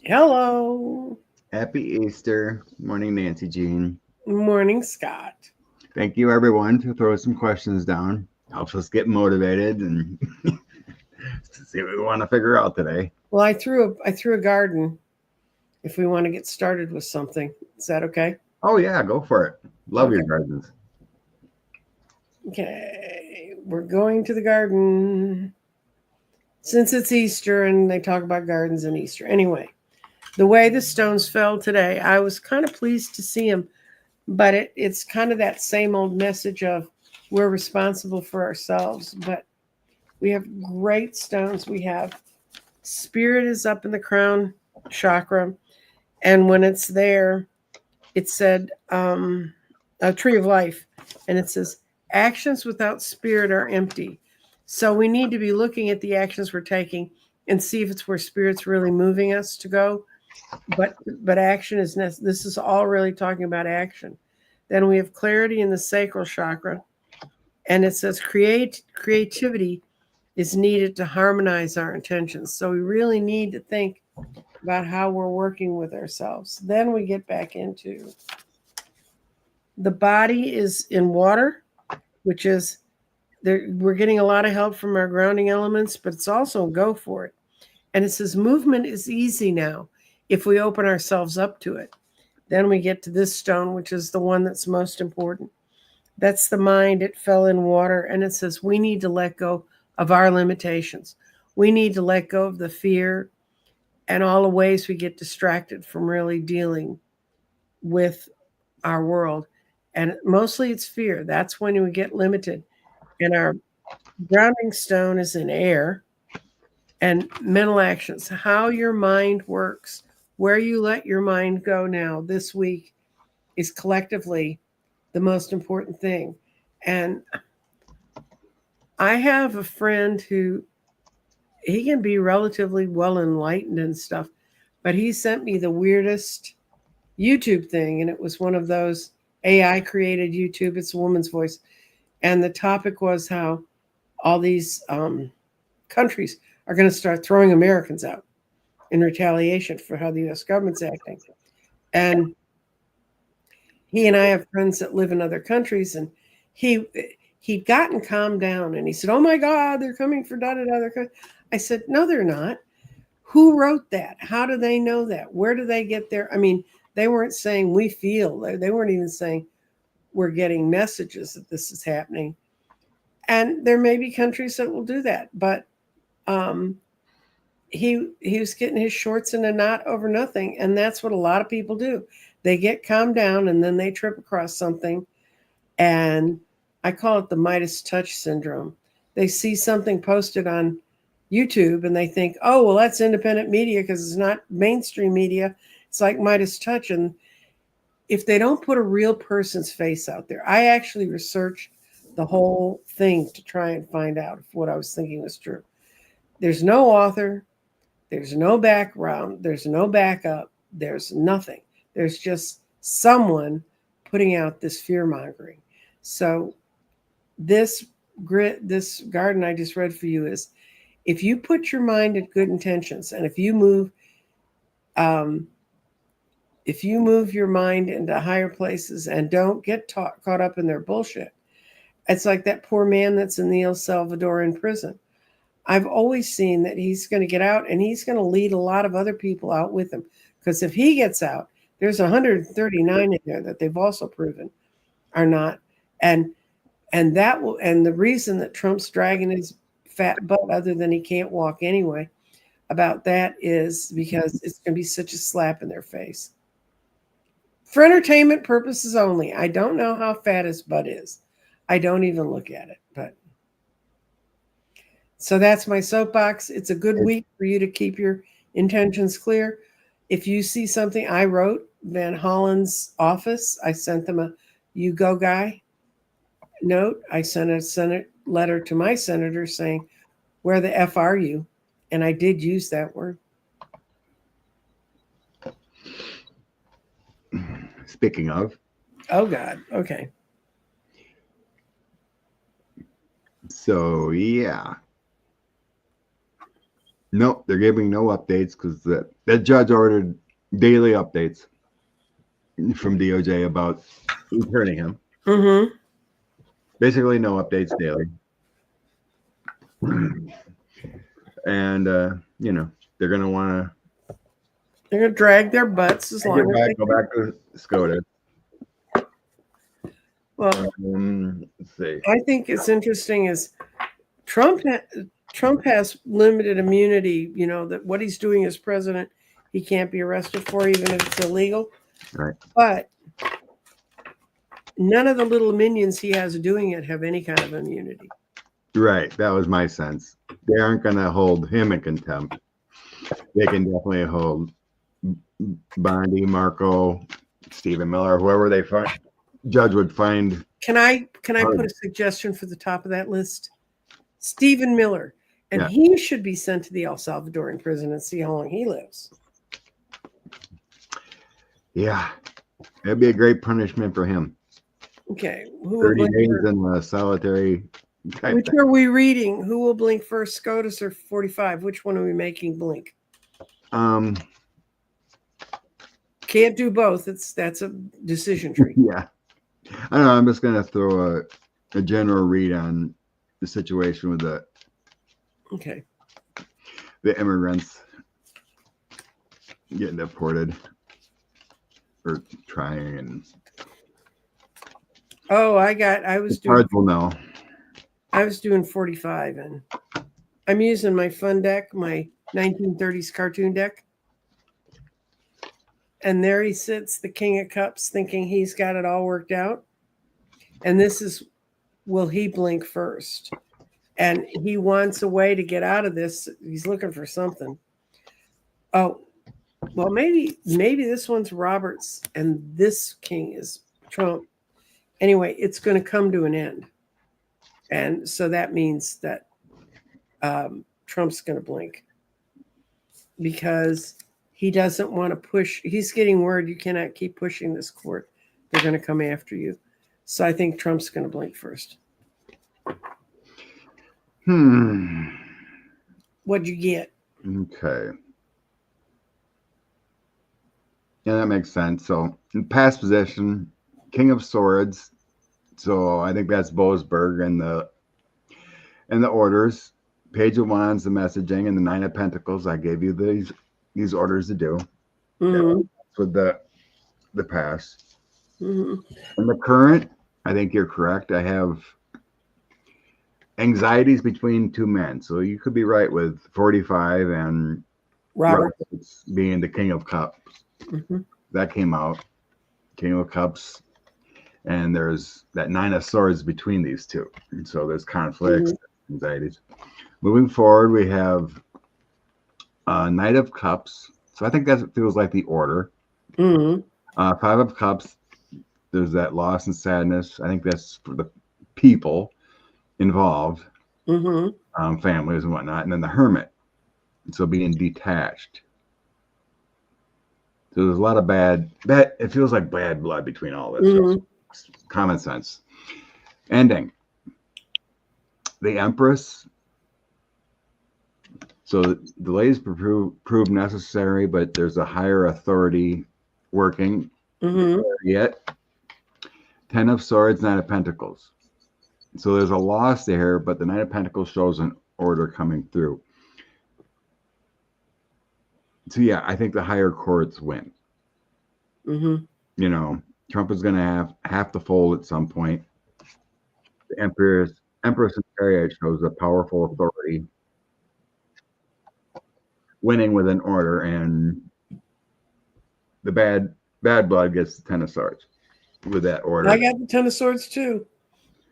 Hello. Happy Easter. Morning, Nancy Jean. Morning, Scott. Thank you, everyone, to throw some questions down. Helps us get motivated and see what we want to figure out today. Well, I threw a garden if we want to get started with something. Is that okay? Oh, yeah, go for it. Love your Okay. gardens. Okay. We're going to the garden since it's Easter and they talk about gardens and Easter. Anyway, the way the stones fell today, I was kind of pleased to see them, but it's kind of that same old message of we're responsible for ourselves. But we have great stones. We have spirit is up in the crown chakra. And when it's there, it said a tree of life. And it says, actions without spirit are empty. So we need to be looking at the actions we're taking and see if it's where spirit's really moving us to go. But action is this is all really talking about action. Then we have clarity in the sacral chakra, and it says creativity is needed to harmonize our intentions. So we really need to think about how we're working with ourselves. Then we get back into the body is in water, which is there. We're getting a lot of help from our grounding elements, but it's also go for it. And it says movement is easy now if we open ourselves up to it. Then we get to this stone, which is the one that's most important. That's the mind. It fell in water. And it says we need to let go of our limitations. We need to let go of the fear and all the ways we get distracted from really dealing with our world. And mostly it's fear. That's when we get limited. And our grounding stone is in air and mental actions, how your mind works, where you let your mind go now this week is collectively the most important thing. And I have a friend who he can be relatively well enlightened and stuff, but he sent me the weirdest YouTube thing, and it was one of those AI created YouTube. It's a woman's voice, and the topic was how all these countries are going to start throwing Americans out in retaliation for how the U.S. government's acting. And he and I have friends that live in other countries, and he he'd gotten calmed down, and he said, "Oh my God, they're coming for da da da." I said, "No, they're not. Who wrote that? How do they know that? Where do they get their? I mean, they weren't saying we feel. They weren't even saying we're getting messages that this is happening. And there may be countries that will do that, but um, he was getting his shorts in a knot over nothing, and that's what a lot of people do. They get calmed down and then they trip across something, and I call it the Midas touch syndrome. They see something posted on YouTube and they think, oh, well, that's independent media because it's not mainstream media. It's like Midas touch. And if they don't put a real person's face out there, I actually researched the whole thing to try and find out if what I was thinking was true. There's no author, there's no background, there's no backup, there's nothing. There's just someone putting out this fear mongering. So this garden I just read for you is if you put your mind at good intentions, and um, if you move your mind into higher places and don't get caught up in their bullshit, it's like that poor man that's in the El Salvadoran prison. I've always seen that he's going to get out and he's going to lead a lot of other people out with him. Because if he gets out, there's 139 in there that they've also proven are not. And and the reason that Trump's dragging his fat butt, other than he can't walk anyway, about that is because it's going to be such a slap in their face. For entertainment purposes only. I don't know how fat his butt is. I don't even look at it, but so that's my soapbox. It's a good week for you to keep your intentions clear. If you see something, I wrote Van Hollen's office. I sent them a "you go guy" note. I sent a Senate letter to my senator saying, "Where the F are you?" And I did use that word. Speaking of, Oh God. Okay. so yeah. Nope, they're giving no updates because that judge ordered daily updates from DOJ about returning him. Mm-hmm. Basically, no updates daily. And they're gonna want They're going to drag their butts as long as to they go back to SCOTUS. Well, Let's see. I think it's interesting is Trump has limited immunity. You know that what he's doing as president, he can't be arrested for, even if it's illegal. Right. But none of the little minions he has doing it have any kind of immunity. Right. That was my sense. They aren't going to hold him in contempt. They can definitely hold Bondi, Marco, Stephen Miller, whoever they find. Judge would find. Can I put a suggestion for the top of that list? Stephen Miller, and he should be sent to the El Salvadoran prison and see how long he lives. Yeah, that'd be a great punishment for him. Okay, 30 days in a solitary. Which are we reading? Who will blink first, SCOTUS or 45? Which one are we making blink? Can't do both. That's a decision tree. Yeah, I don't know. I'm just gonna throw a general read on the situation with the immigrants getting deported or trying, and I was doing 45, and I'm using my fun deck, my 1930s cartoon deck. And there he sits, the King of Cups, thinking he's got it all worked out. And this is, will he blink first? And he wants a way to get out of this. He's looking for something. Oh, well, maybe this one's Roberts and this king is Trump. Anyway, it's going to come to an end. And so that means that Trump's going to blink because he doesn't want to push. He's getting word you cannot keep pushing this court. They're going to come after you. So I think Trump's going to blink first. What'd you get? Okay. Yeah, that makes sense. So in past position, King of Swords. So I think that's Boasberg and the orders. Page of Wands, the messaging, and the Nine of Pentacles. I gave you these orders to do. Mm-hmm. With the past. Mm-hmm. And the current, I think you're correct. I have anxieties between two men. So you could be right with 45 and Roberts being the King of Cups. Mm-hmm. That came out. King of Cups. And there's that Nine of Swords between these two. And so there's conflicts, anxieties. Moving forward, we have Knight of Cups. So I think that feels like the order. Mm-hmm. Five of Cups. There's that loss and sadness. I think that's for the people involved, families and whatnot. And then the Hermit. So being detached. So there's a lot of bad. It feels like bad blood between all this. So common sense. Ending. The Empress. So delays prove necessary, but there's a higher authority working yet. 10 of Swords, Nine of Pentacles. So there's a loss there, but the Nine of Pentacles shows an order coming through. So yeah, I think the higher courts win. You know, Trump is going to have to fold at some point. The Empress and Chariot shows a powerful authority winning with an order, and the bad blood gets the 10 of Swords with that order. I got the 10 of Swords too.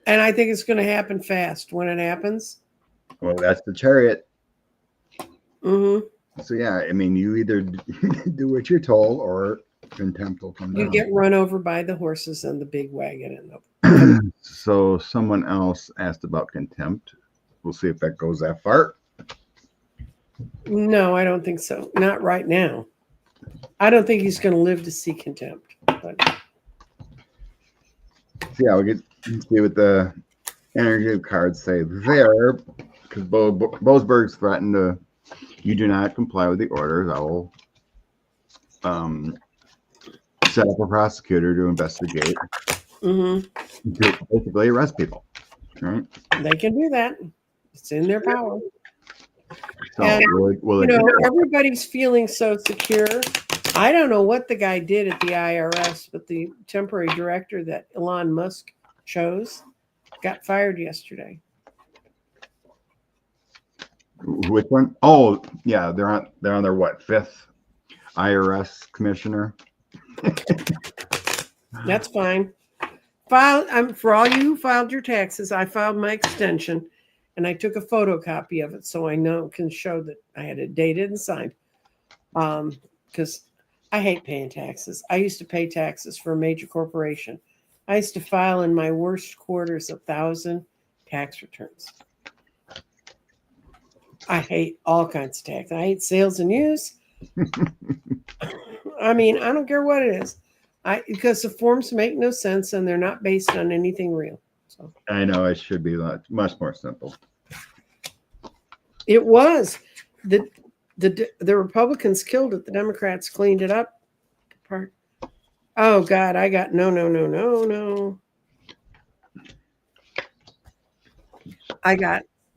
And I think it's going to happen fast when it happens. Well, that's the Chariot. So yeah, I mean, you either do what you're told or contempt will come down. You get run over by the horses and the big wagon. So someone else asked about contempt. We'll see if that goes that far. No, I don't think so. Not right now. I don't think he's going to live to see contempt. But yeah, we'll see what the energy cards say there, because Boasberg's threatened to You do not comply with the orders, I will set up a prosecutor to investigate, Mm-hmm. to basically arrest people. Right? They can do that. It's in their power. So And, will you it know, everybody's feeling so secure. I don't know what the guy did at the IRS, but the temporary director that Elon Musk chose got fired yesterday. Which one? Oh, yeah, they're on their what, fifth IRS commissioner. That's fine. For all you who filed your taxes, I filed my extension and I took a photocopy of it so I can show that I had it dated and signed. Because I hate paying taxes. I used to pay taxes for a major corporation. I used to file in my worst quarters 1,000 tax returns. I hate all kinds of tax. I hate sales and use. I mean, I don't care what it is. Because the forms make no sense and they're not based on anything real. So I know it should be much more simple. it was. The Republicans killed it. The Democrats cleaned it up. Oh God, I got no.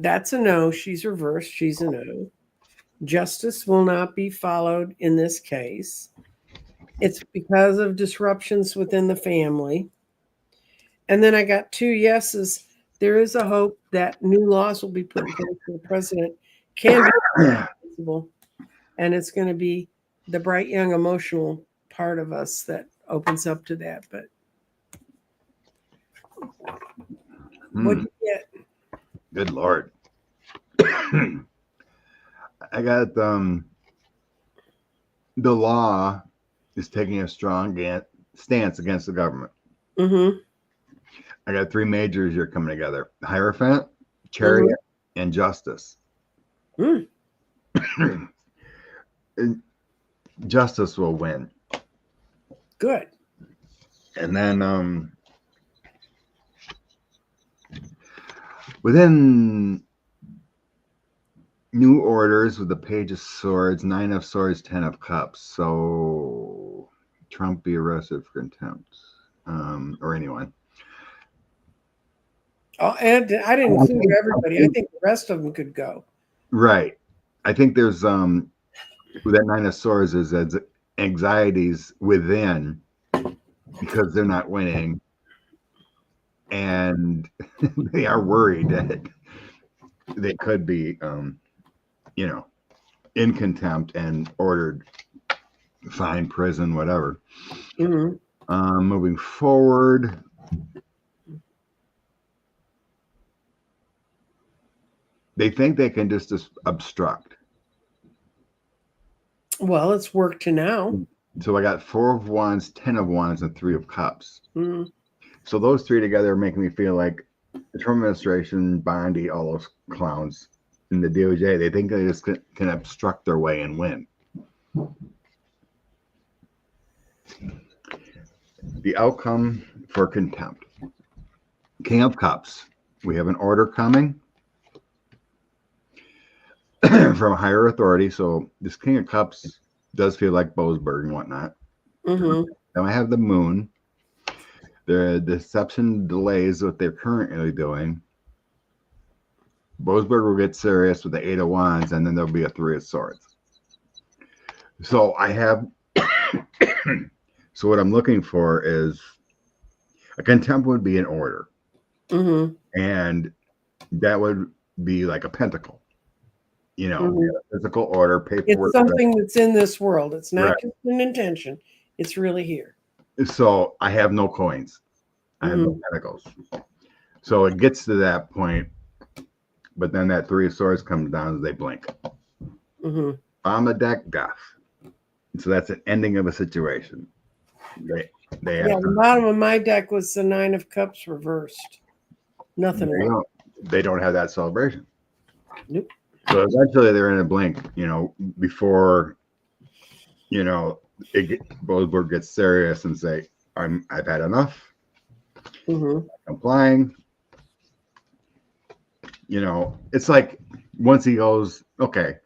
That's a no. She's reversed. She's a no. Justice will not be followed in this case. It's because of disruptions within the family. And then I got 2 yeses. There is a hope that new laws will be put in place for the president can be responsible. And it's going to be the bright, young, emotional part of us that opens up to that. But what do you get? Good Lord. I got the law is taking a strong stance against the government. Mm-hmm. I got 3 majors here coming together: Hierophant, Chariot, and Justice. Justice will win. Good. And then within new orders with the Page of Swords, 9 of Swords, 10 of Cups. So Trump be arrested for contempt, or anyone. And I didn't include everybody. I think the rest of them could go. Right. I think there's with that 9 of Swords is anxieties within because they're not winning, and they are worried that they could be in contempt and ordered fine, prison, whatever. Moving forward, they think they can just obstruct. Well, it's worked to now. So I got 4 of Wands, 10 of Wands, and 3 of Cups. So those 3 together are making me feel like the Trump administration, Bondi, all those clowns in the DOJ, they think they just can obstruct their way and win. The outcome for contempt. King of Cups. We have an order coming from a higher authority. So this King of Cups does feel like Boasberg and whatnot. Then I have the Moon. The deception delays what they're currently doing. Boasberg will get serious with the 8 of Wands, and then there'll be a 3 of Swords. So I have so what I'm looking for is a contempt would be an order. And that would be like a pentacle. A physical order, paperwork. It's something that's in this world. It's not just an intention. It's really here. So I have no coins. I have no pentacles. So it gets to that point, but then that 3 of Swords comes down as they blink. On the deck, death. So that's an ending of a situation. They the bottom of my deck was the 9 of Cups reversed. Nothing. They don't have that celebration. Nope. So eventually they're in a blink, before, Boasberg gets serious and say, I've had enough. Complying. It's like once he goes, okay,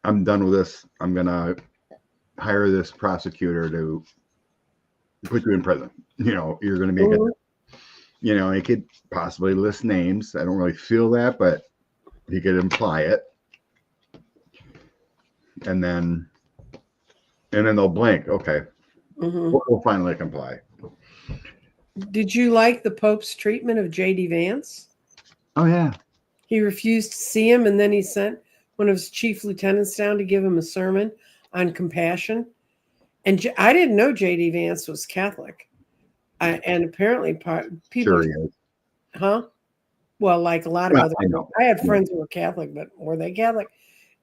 I'm done with this. I'm gonna hire this prosecutor to put you in prison. You're gonna be he could possibly list names. I don't really feel that, but he could imply it. And then they'll blink. Okay. We'll finally comply. Did you like the Pope's treatment of J.D. Vance? Oh, yeah. He refused to see him, and then he sent one of his chief lieutenants down to give him a sermon on compassion. And I didn't know J.D. Vance was Catholic. And apparently people... Sure he is. Huh? Well, like a lot of other people. I had friends who were Catholic, but were they Catholic?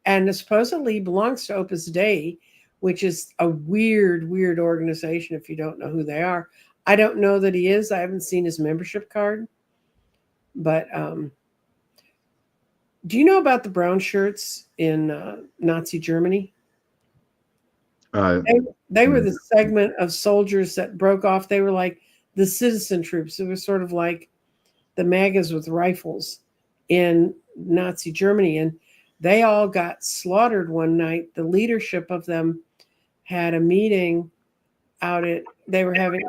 And supposedly he belongs to Opus Dei, which is a weird organization if you don't know who they are. I don't know that he is. I haven't seen his membership card. But do you know about the brown shirts in Nazi Germany? They were the segment of soldiers that broke off. They were like the citizen troops. It was sort of like the MAGAs with rifles in Nazi Germany. And they all got slaughtered one night. The leadership of them had a meeting out at, they were having,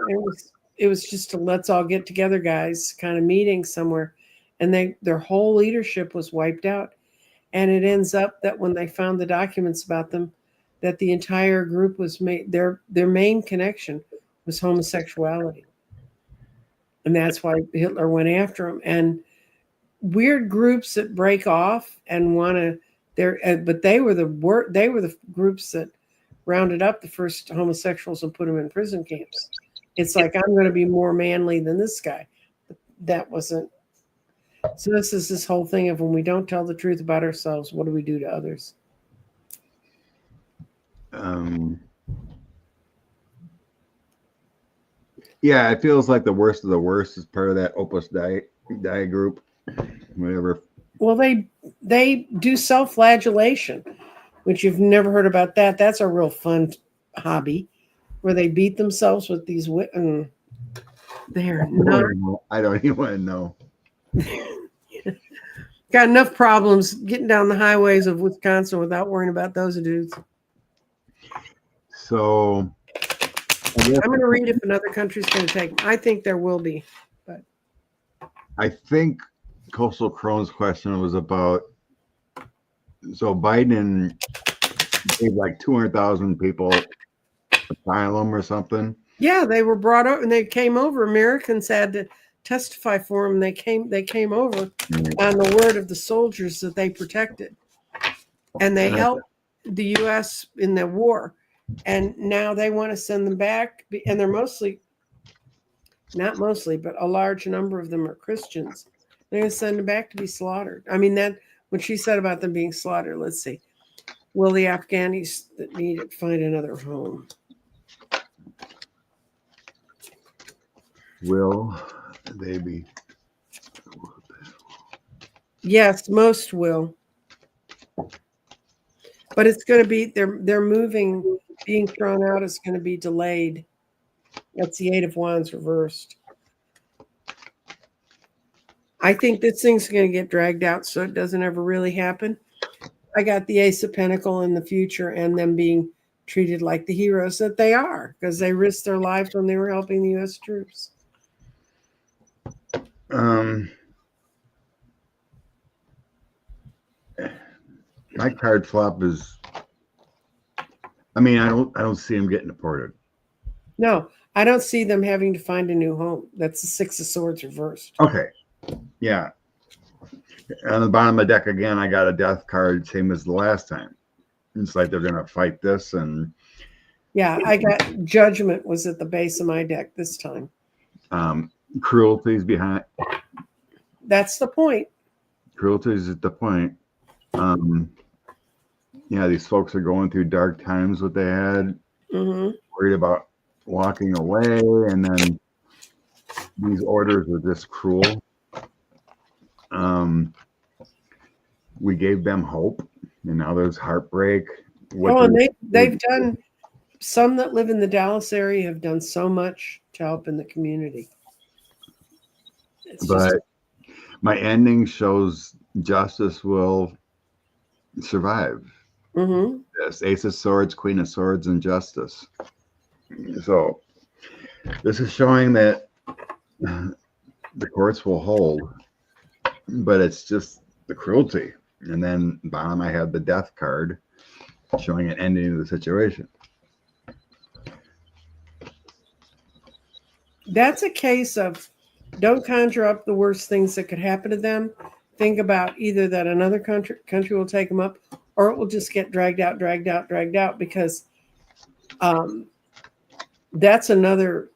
it was just a let's all get together guys kind of meeting somewhere. And their whole leadership was wiped out. And it ends up that when they found the documents about them, that the entire group was made, their main connection was homosexuality. And that's why Hitler went after them. And weird groups that break off and want to, but they were the groups that rounded up the first homosexuals and put them in prison camps. It's like, I'm going to be more manly than this guy. That wasn't. So this is this whole thing of when we don't tell the truth about ourselves, what do we do to others? Yeah, it feels like the worst of the worst is part of that Opus Dei group, whatever. Well, they do self-flagellation, which you've never heard about that. That's a real fun hobby, where they beat themselves with these. They're not. I don't even want to know. Got enough problems getting down the highways of Wisconsin without worrying about those dudes. So I'm going to read if another country's going to take them. I think there will be, but I think Coastal Crone's question was about. So Biden gave like 200,000 people asylum or something. Yeah, they were brought over and they came over. Americans had to testify for them. They came over on the word of the soldiers that they protected, and they helped the U.S. in the war. And now they want to send them back, and they're not mostly, but a large number of them are Christians. They're going to send them back to be slaughtered. I mean, that what she said about them being slaughtered. Let's see. Will the Afghanis that need it find another home? Will they be? Yes, most will. But it's going to be, they're moving, being thrown out is going to be delayed. That's the 8 of Wands reversed. I think this thing's going to get dragged out so it doesn't ever really happen. I got the Ace of Pentacles in the future and them being treated like the heroes that they are because they risked their lives when they were helping the U.S. troops. My card flop is. I mean, I don't see him getting deported. No, I don't see them having to find a new home. That's the 6 of Swords reversed. Okay, yeah. On the bottom of the deck again, I got a death card, same as the last time. It's like they're gonna fight this, and yeah, I got Judgment was at the base of my deck this time. Cruelty's behind. That's the point. Cruelty's at the point. Yeah, these folks are going through dark times. What they had, worried about walking away, and then these orders were just cruel. We gave them hope, and now there's heartbreak. And they've done. Some that live in the Dallas area have done so much to help in the community. But my ending shows justice will survive. Mm-hmm. This Ace of Swords, Queen of Swords, and Justice. So this is showing that the courts will hold, but it's just the cruelty. And then bottom, I have the Death card showing an ending to the situation. That's a case of don't conjure up the worst things that could happen to them. Think about either that another country will take them up, or it will just get dragged out, because that's another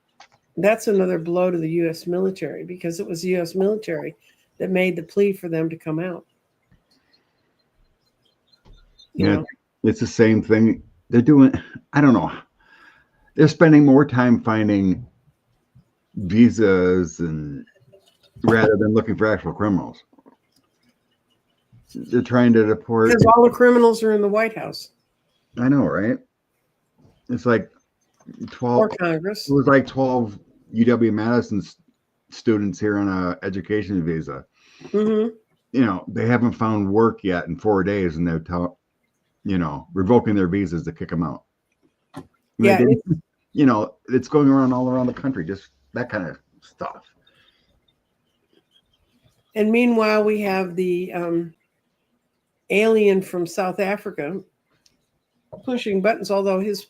blow to the U.S. military, because it was the U.S. military that made the plea for them to come out. Yeah, it's the same thing. They're doing, I don't know. They're spending more time finding visas and rather than looking for actual criminals. They're trying to deport. Because all the criminals are in the White House. I know, right? It's like 12. Or Congress. It was like 12 UW-Madison students here on a education visa. Mm-hmm. You know, they haven't found work yet in 4 days, and they're revoking their visas to kick them out. Yeah, It's going around all around the country, just that kind of stuff. and meanwhile, we have the alien from South Africa pushing buttons, although his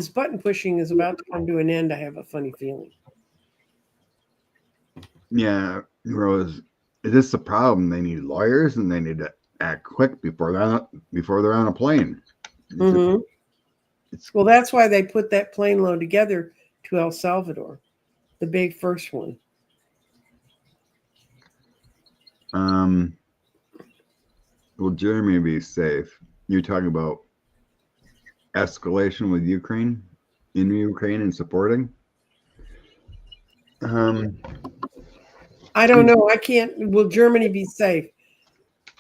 button pushing is about to come to an end. I have a funny feeling. Yeah, Rose, is this the problem? They need lawyers and they need to act quick before they're on a plane. Mm-hmm. Well, that's why they put that plane load together to El Salvador, the big first one. Will Germany be safe? You're talking about escalation with Ukraine, in Ukraine, and supporting. I don't know. I can't. Will Germany be safe?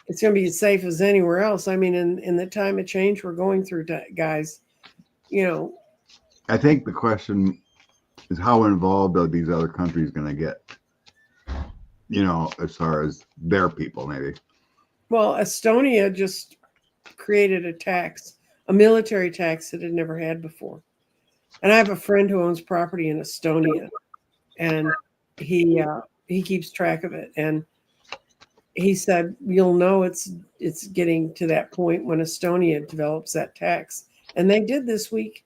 It's going to be as safe as anywhere else. I mean, in the time of change we're going through, guys, I think the question is how involved are these other countries going to get? As far as their people, maybe. Well, Estonia just created a military tax that it never had before. And I have a friend who owns property in Estonia, and he keeps track of it. And he said, you'll know it's getting to that point when Estonia develops that tax. And they did this week.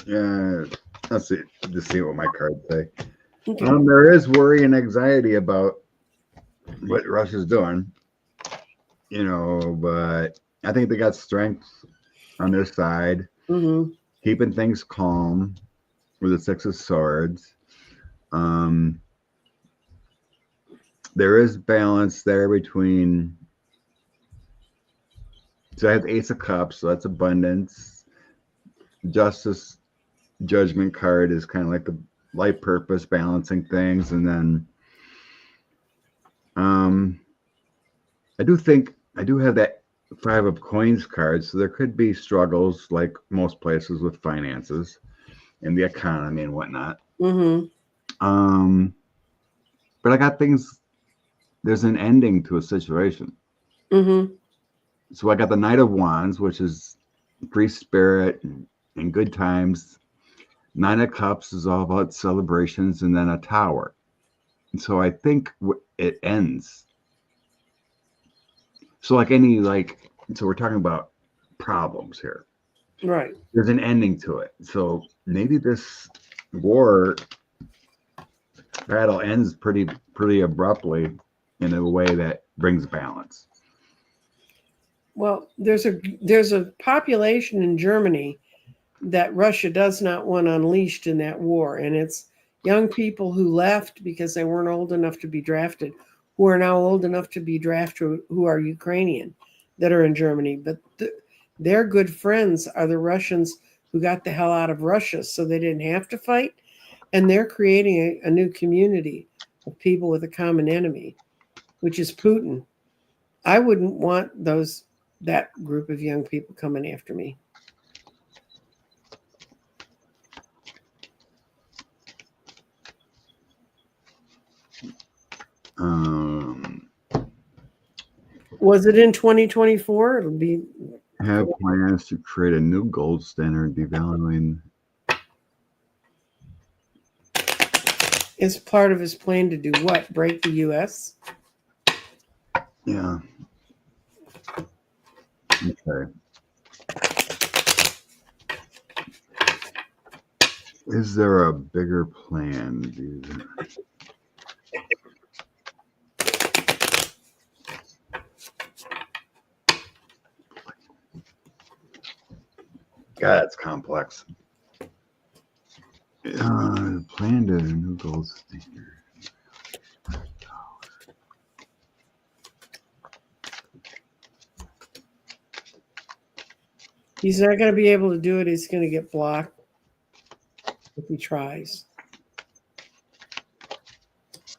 Yeah, let's see. Just see what my cards say. Okay. There is worry and anxiety about what Russia's doing, but I think they got strength on their side, keeping things calm with the Six of Swords. There is balance there between. So I have the Ace of Cups, so that's abundance. Justice, Judgment card is kind of like the life purpose, balancing things, and then I do have that Five of Coins card, so there could be struggles like most places with finances and the economy and whatnot. Mm-hmm. But I got things. There's an ending to a situation. Mm-hmm. So I got the Knight of Wands, which is free spirit and good times. Nine of Cups is all about celebrations, and then a Tower. And so I think it ends. So so we're talking about problems here. Right. There's an ending to it. So maybe this war battle ends pretty abruptly in a way that brings balance. Well, there's a population in Germany that Russia does not want unleashed in that war, and it's young people who left because they weren't old enough to be drafted, who are now old enough to be drafted, who are Ukrainian, that are in Germany. But their good friends are the Russians who got the hell out of Russia, so they didn't have to fight, and they're creating a new community of people with a common enemy, which is Putin. I wouldn't want that group of young people coming after me. Was it in 2024? It'll be. Have plans to create a new gold standard, devaluing. Is part of his plan to do what? Break the U.S.? Yeah. Okay. Is there a bigger plan? God, it's complex. Plan to new gold standard. He's not going to be able to do it. He's going to get blocked if he tries.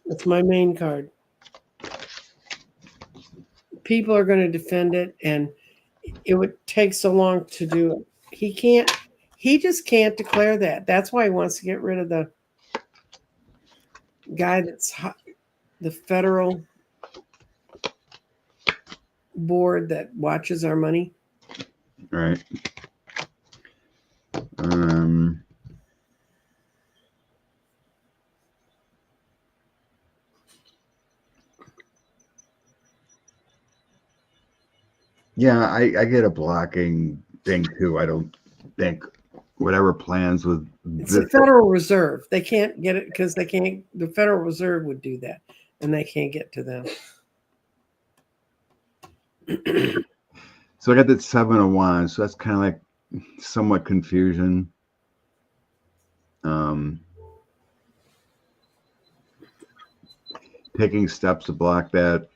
That's my main card. People are going to defend it, and it would take so long to do it. He just can't declare that. That's why he wants to get rid of the guy that's the federal board that watches our money. Right. Yeah, I get a blocking thing too. I don't think whatever plans with It's the Federal Reserve. They can't get it because they can't. The Federal Reserve would do that, and they can't get to them. So I got that 7 of Wands. So that's kind of like somewhat confusion. Taking steps to block that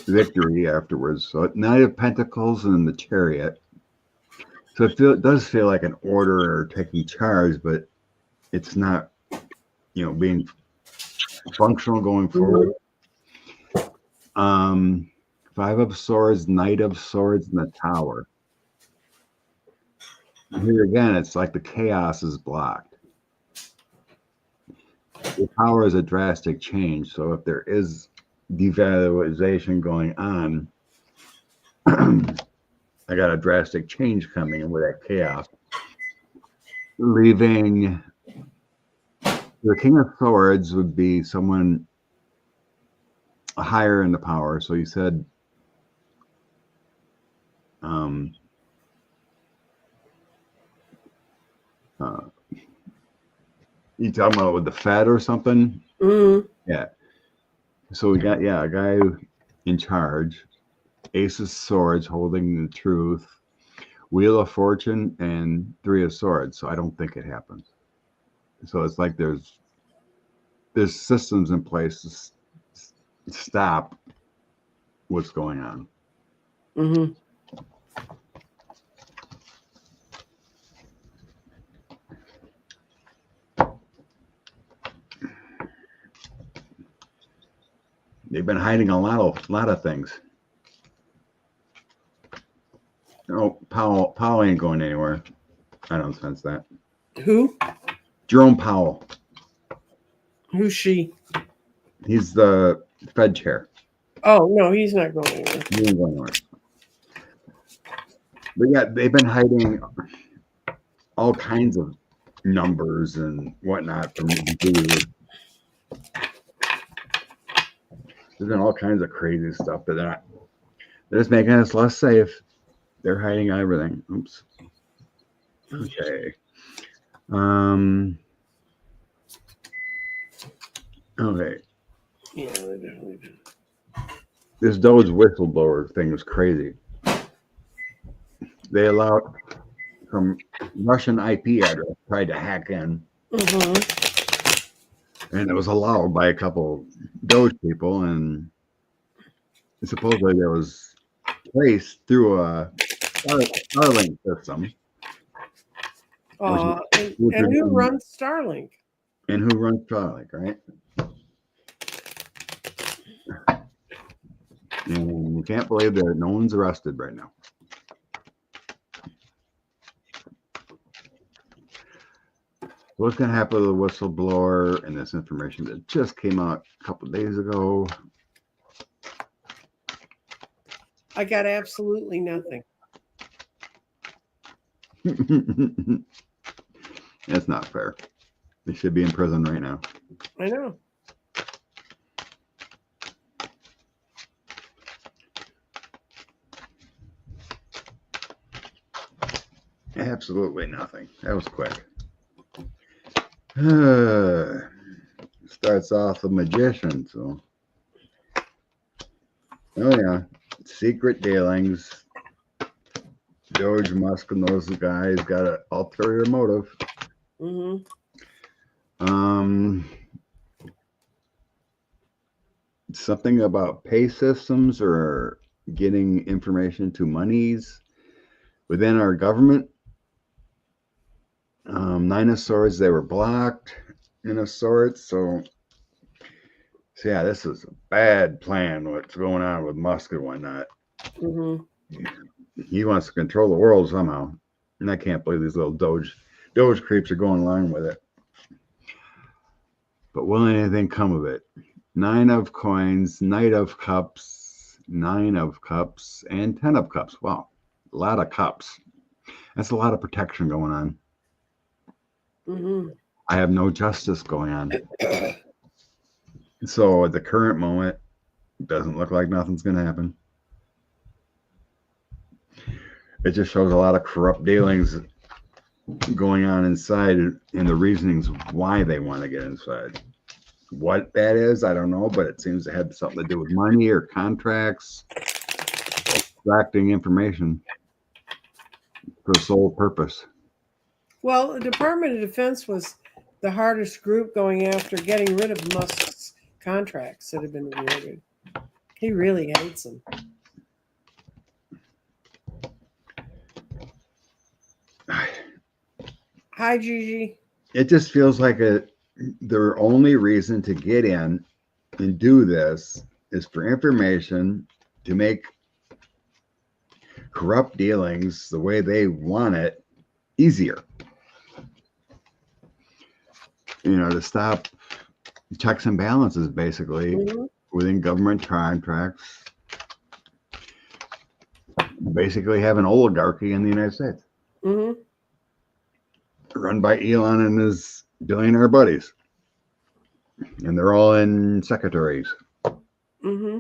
victory afterwards. So Knight of Pentacles and the Chariot. So it does feel like an order or taking charge, but it's not, being functional going forward. 5 of Swords, Knight of Swords, and the Tower. Here again, it's like the chaos is blocked. The Tower is a drastic change. So if there is devaluation going on, I got a drastic change coming with that chaos. Leaving the King of Swords would be someone higher in the power. So you said you talking about with the Fed or something? Mm-hmm. Yeah. So we got a guy in charge. Ace of Swords holding the truth. Wheel of Fortune and 3 of Swords. So I don't think it happens. So it's like there's systems in place to stop what's going on. Mm-hmm. They've been hiding a lot of things. Oh, Powell ain't going anywhere. I don't sense that. Who? Jerome Powell. Who's she? He's the Fed chair. Oh, no, he's not going anywhere. He ain't going anywhere. But yeah, they've been hiding all kinds of numbers and whatnot from the There's been all kinds of crazy stuff, but they're just making us less safe. They're hiding everything. Oops. Okay. Okay. Yeah, they definitely do. This Doge whistleblower thing was crazy. They allowed some Russian IP address tried to hack in. Mm-hmm. And it was allowed by a couple Doge people, and supposedly there was traced through a Starlink system. And who runs Starlink? And who runs Starlink, right? And you can't believe that no one's arrested right now. What's going to happen to the whistleblower and this information that just came out a couple of days ago? I got absolutely nothing. That's not fair. They should be in prison right now. I know. Absolutely nothing. That was quick. Starts off a magician, so. Oh yeah, secret dealings. George Musk and those guys got an ulterior motive. Mm-hmm. Something about pay systems or getting information to monies within our government. Nine of Swords, they were blocked in a sort. So yeah, this is a bad plan. What's going on with Musk and whatnot? Mm-hmm. He wants to control the world somehow, and I can't believe these little Doge creeps are going along with it. But will anything come of it? Nine of Coins, Knight of Cups, Nine of Cups, and 10 of Cups. Wow, a lot of cups. That's a lot of protection going on. Mm-hmm. I have no justice going on. So at the current moment, it doesn't look like nothing's going to happen. It just shows a lot of corrupt dealings going on inside and the reasonings why they want to get inside. What that is, I don't know, but it seems to have something to do with money or contracts, extracting information for a sole purpose. Well, the Department of Defense was the hardest group going after getting rid of Musk's contracts that have been awarded. He really hates them. Hi, Gigi. It just feels like their only reason to get in and do this is for information to make corrupt dealings the way they want it easier. You know, to stop checks and balances, basically, within government contracts. Basically have an oligarchy in the United States. Mm-hmm. Run by Elon and his billionaire buddies. And they're all in secretaries. Mm-hmm.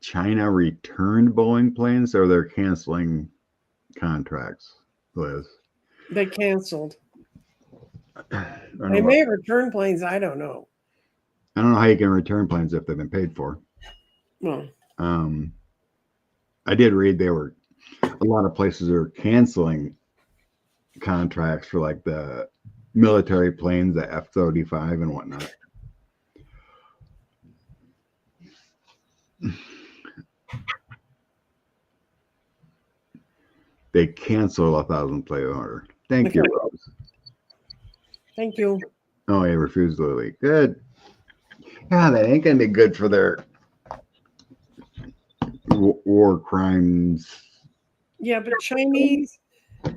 China returned Boeing planes, or they're canceling contracts, Liz? They canceled. They may return planes. I don't know. I don't know how you can return planes if they've been paid for. Well, I did read a lot of places are canceling contracts for like the military planes, the F-35 and whatnot. They cancel 1,000 plane order. Thank you, Rose. Thank you. Oh, he refused to leave. Good. Yeah, that ain't gonna be good for their war crimes. Yeah, but Chinese,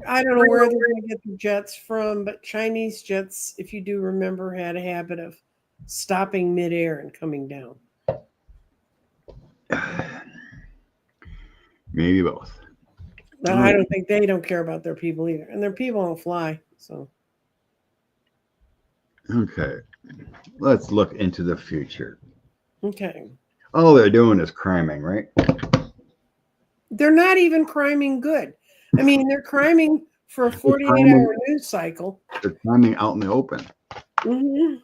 I don't know where they're going to get the jets from, but Chinese jets, if you do remember, had a habit of stopping midair and coming down. Maybe both. But I don't think they don't care about their people either. And their people don't fly. So okay. Let's look into the future. okay. All they're doing is criming, right? They're not even criming good. I mean, they're criming for a 48-hour news cycle. They're criming out in the open. Mm-hmm.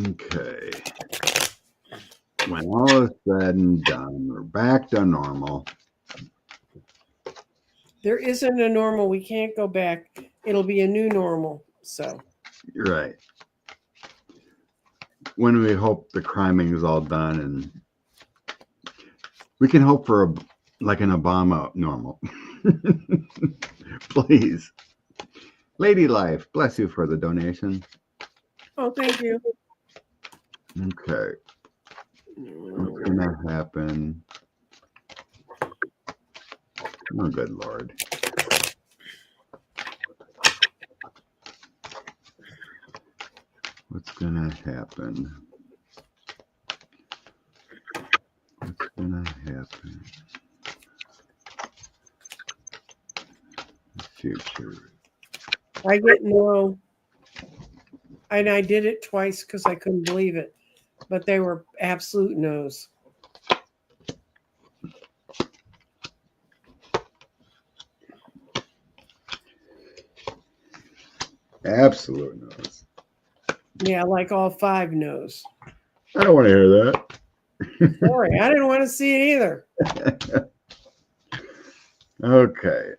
Okay. When all is said and done, we're back to normal. There isn't a normal. We can't go back. It'll be a new normal. So. Right. When we hope the criming is all done, and we can hope for like an Obama normal. Please. Lady Life, bless you for the donation. Oh, thank you. Okay. What's going to happen? Oh, good Lord. What's going to happen? What's going to happen? Future. I get no. And I did it twice because I couldn't believe it. But they were absolute no's. Absolute no's. Yeah, like all 5 no's. I don't want to hear that. Sorry, I didn't want to see it either. Okay.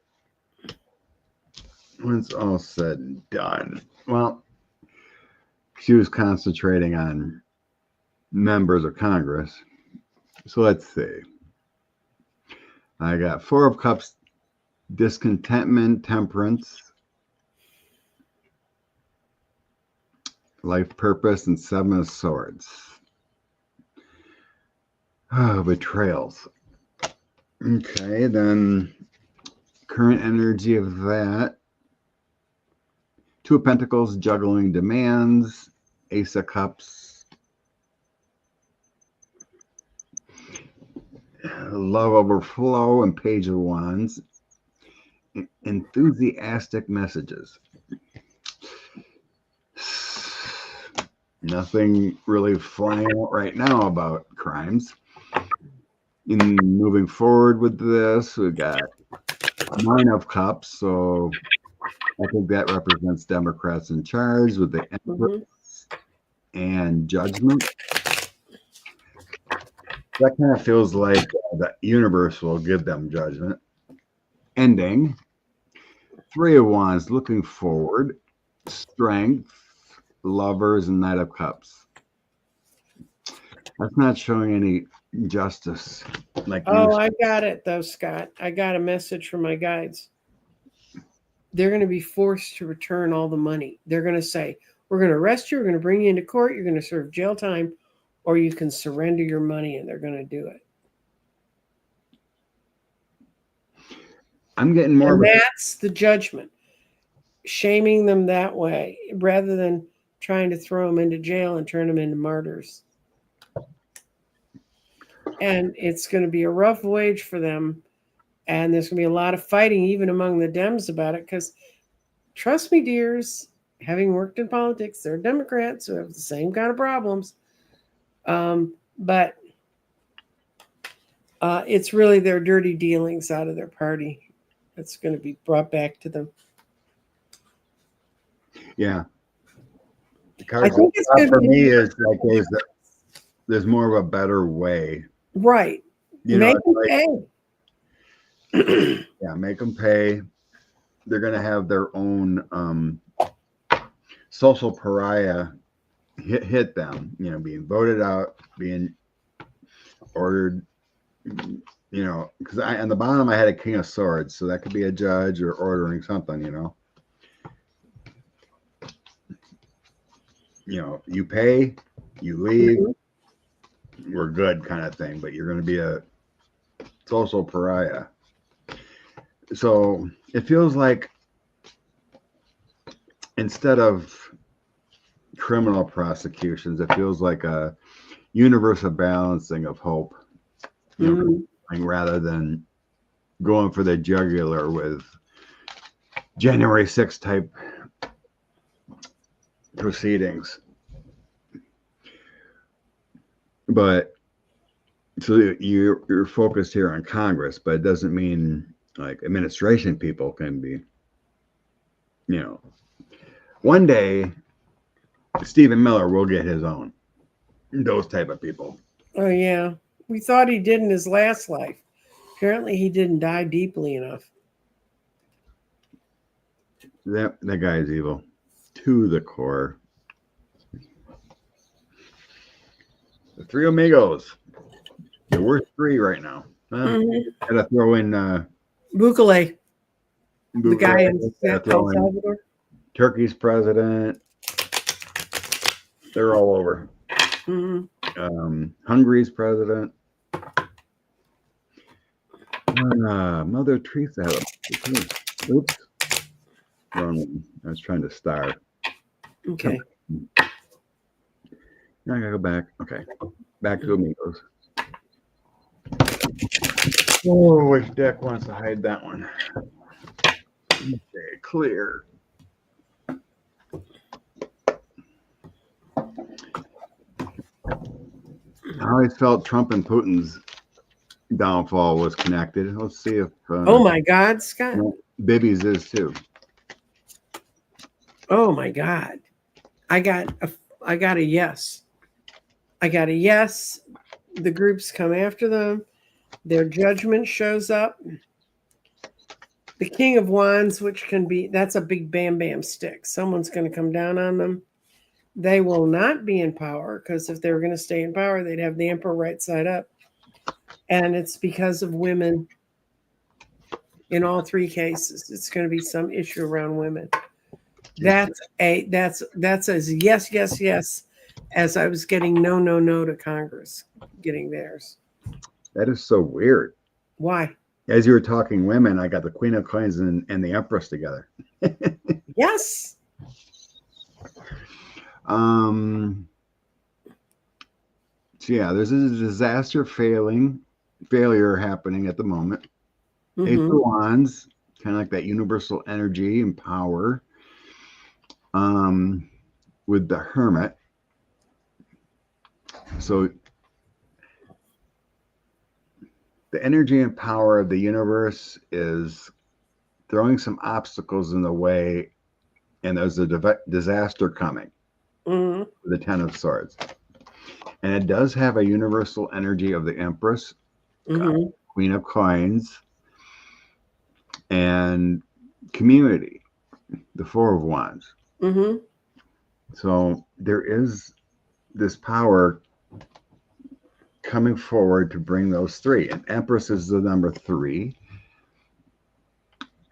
When it's all said and done, well, she was concentrating on members of Congress. So let's see. I got 4 of Cups, discontentment, temperance, life purpose, and 7 of Swords. Oh, betrayals. Okay, then current energy of that. 2 of Pentacles, juggling demands, Ace of Cups, love overflow, and Page of Wands. Enthusiastic messages. Nothing really flying out right now about crimes. In moving forward with this, we got 9 of Cups, so I think that represents Democrats in charge with the Empress and Judgment. That kind of feels like the universe will give them judgment. Ending. 3 of Wands, looking forward. Strength, Lovers, and Knight of Cups. That's not showing any justice. Like I got it though, Scott. I got a message from my guides. They're going to be forced to return all the money. They're going to say, we're going to arrest you, we're going to bring you into court, you're going to serve jail time, or you can surrender your money, and they're going to do it. I'm getting more and that's the judgment. Shaming them that way rather than trying to throw them into jail and turn them into martyrs. And it's going to be a rough wage for them. And there's going to be a lot of fighting even among the Dems about it because, trust me, dears, having worked in politics, there are Democrats who have the same kind of problems. But it's really their dirty dealings out of their party that's going to be brought back to them. Yeah. I think it's good for me is like there's more of a better way. Right. Make them pay. Yeah, make them pay. They're going to have their own social pariah hit them, being voted out, being ordered, because on the bottom I had a King of Swords, so that could be a judge or ordering something, you pay, you leave, we're good kind of thing, but you're going to be a social pariah. So it feels like instead of criminal prosecutions, it feels like a universal balancing of hope, rather than going for the jugular with January 6th type proceedings. But so you're focused here on Congress, but it doesn't mean like administration people can be, one day Stephen Miller will get his own, those type of people. Oh yeah, we thought he did in his last life. Apparently he didn't die deeply enough. That guy is evil to the core. The 3 amigos, the worst 3 right now. Gotta throw in Bukele, the guy in El throwing Salvador. Turkey's president. They're all over. Hungary's president. Mother Teresa. Oops. Wrong one. I was trying to star. Okay. Now I gotta go back. Okay. Back to Amigos. Oh, which deck wants to hide that one? Okay, clear. I always felt Trump and Putin's downfall was connected. Let's see if Oh my God, Scott. Bibi's is too. Oh my God. I got a yes. I got a yes. The groups come after them. Their judgment shows up. The King of Wands, which can be, that's a big bam bam stick. Someone's going to come down on them. They will not be in power, because if they were going to stay in power, they'd have the emperor right side up. And it's because of women in all three cases. It's going to be some issue around women. That's as yes, yes, yes, as I was getting no, no, no to Congress getting theirs. That is so weird. Why? As you were talking women, I got the Queen of Coins and the Empress together. Yes. So yeah, there's a disaster failure happening at the moment. Ace of Wands, kind of like that universal energy and power. With the Hermit. So the energy and power of the universe is throwing some obstacles in the way, and there's a disaster coming. The Ten of Swords. And it does have a universal energy of the Empress, Queen of Coins, and community, the Four of Wands. So there is this power coming forward to bring those three. And Empress is the number 3.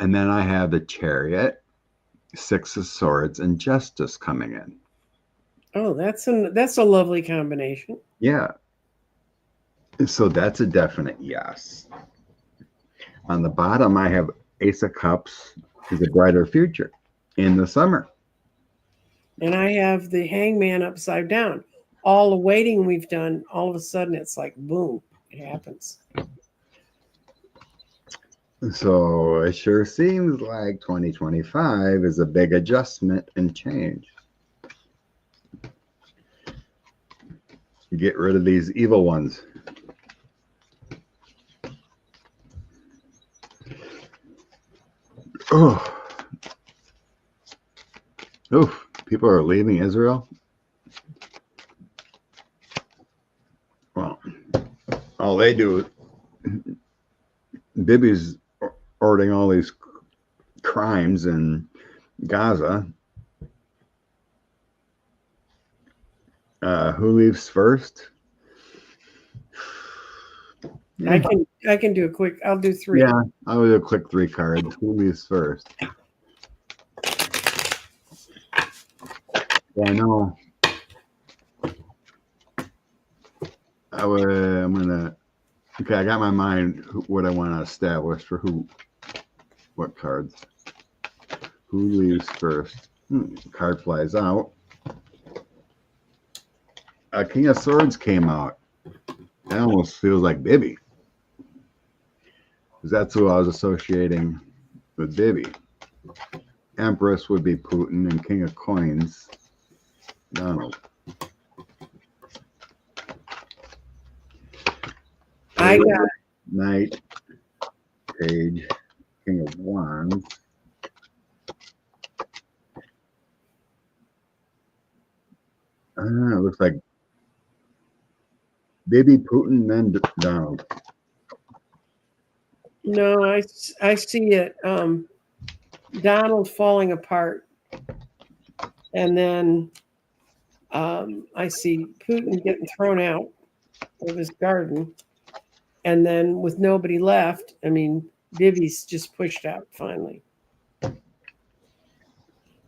And then I have the Chariot, Six of Swords, and Justice coming in. Oh, that's a lovely combination. Yeah. So that's a definite yes. On the bottom, I have Ace of Cups is a brighter future in the summer. And I have the Hangman upside down. All the waiting we've done, all of a sudden it's like, boom, it happens. So it sure seems like 2025 is a big adjustment and change. Get rid of these evil ones. Oh, people are leaving Israel. Well, all they do, Bibi's ordering all these crimes in Gaza. Who leaves first? I can do a quick. I'll do 3. Yeah, I'll do a quick 3 cards. Who leaves first? Yeah, I know. I'm gonna. Okay, I got my mind. What I want to establish for who. What cards? Who leaves first? Card flies out. King of Swords came out. That almost feels like Bibi. Because that's who I was associating with Bibi. Empress would be Putin, and King of Coins, Donald. I got Knight, Page, King of Wands. It looks like Bibi, Putin, then Donald. no. I see it. Donald falling apart, and then I see Putin getting thrown out of his garden, and then with nobody left. I mean, Bibi's just pushed out finally.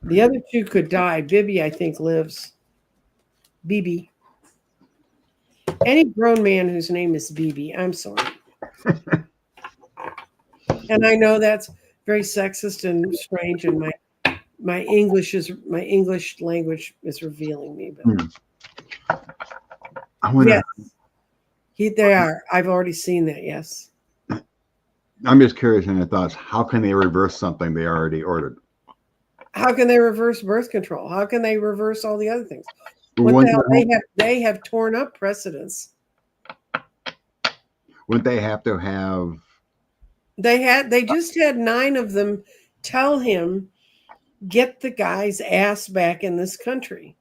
The other two could die. Bibi, I think, lives. Bibi. Any grown man whose name is Bibi, I'm sorry. And I know that's very sexist and strange, and my English language is revealing me. But yes, they are. I've already seen that. Yes. I'm just curious in your thoughts. How can they reverse something they already ordered? How can they reverse birth control? How can they reverse all the other things? What the hell? They have torn up precedents. Wouldn't they have to have? They just had 9 of them tell him, get the guy's ass back in this country.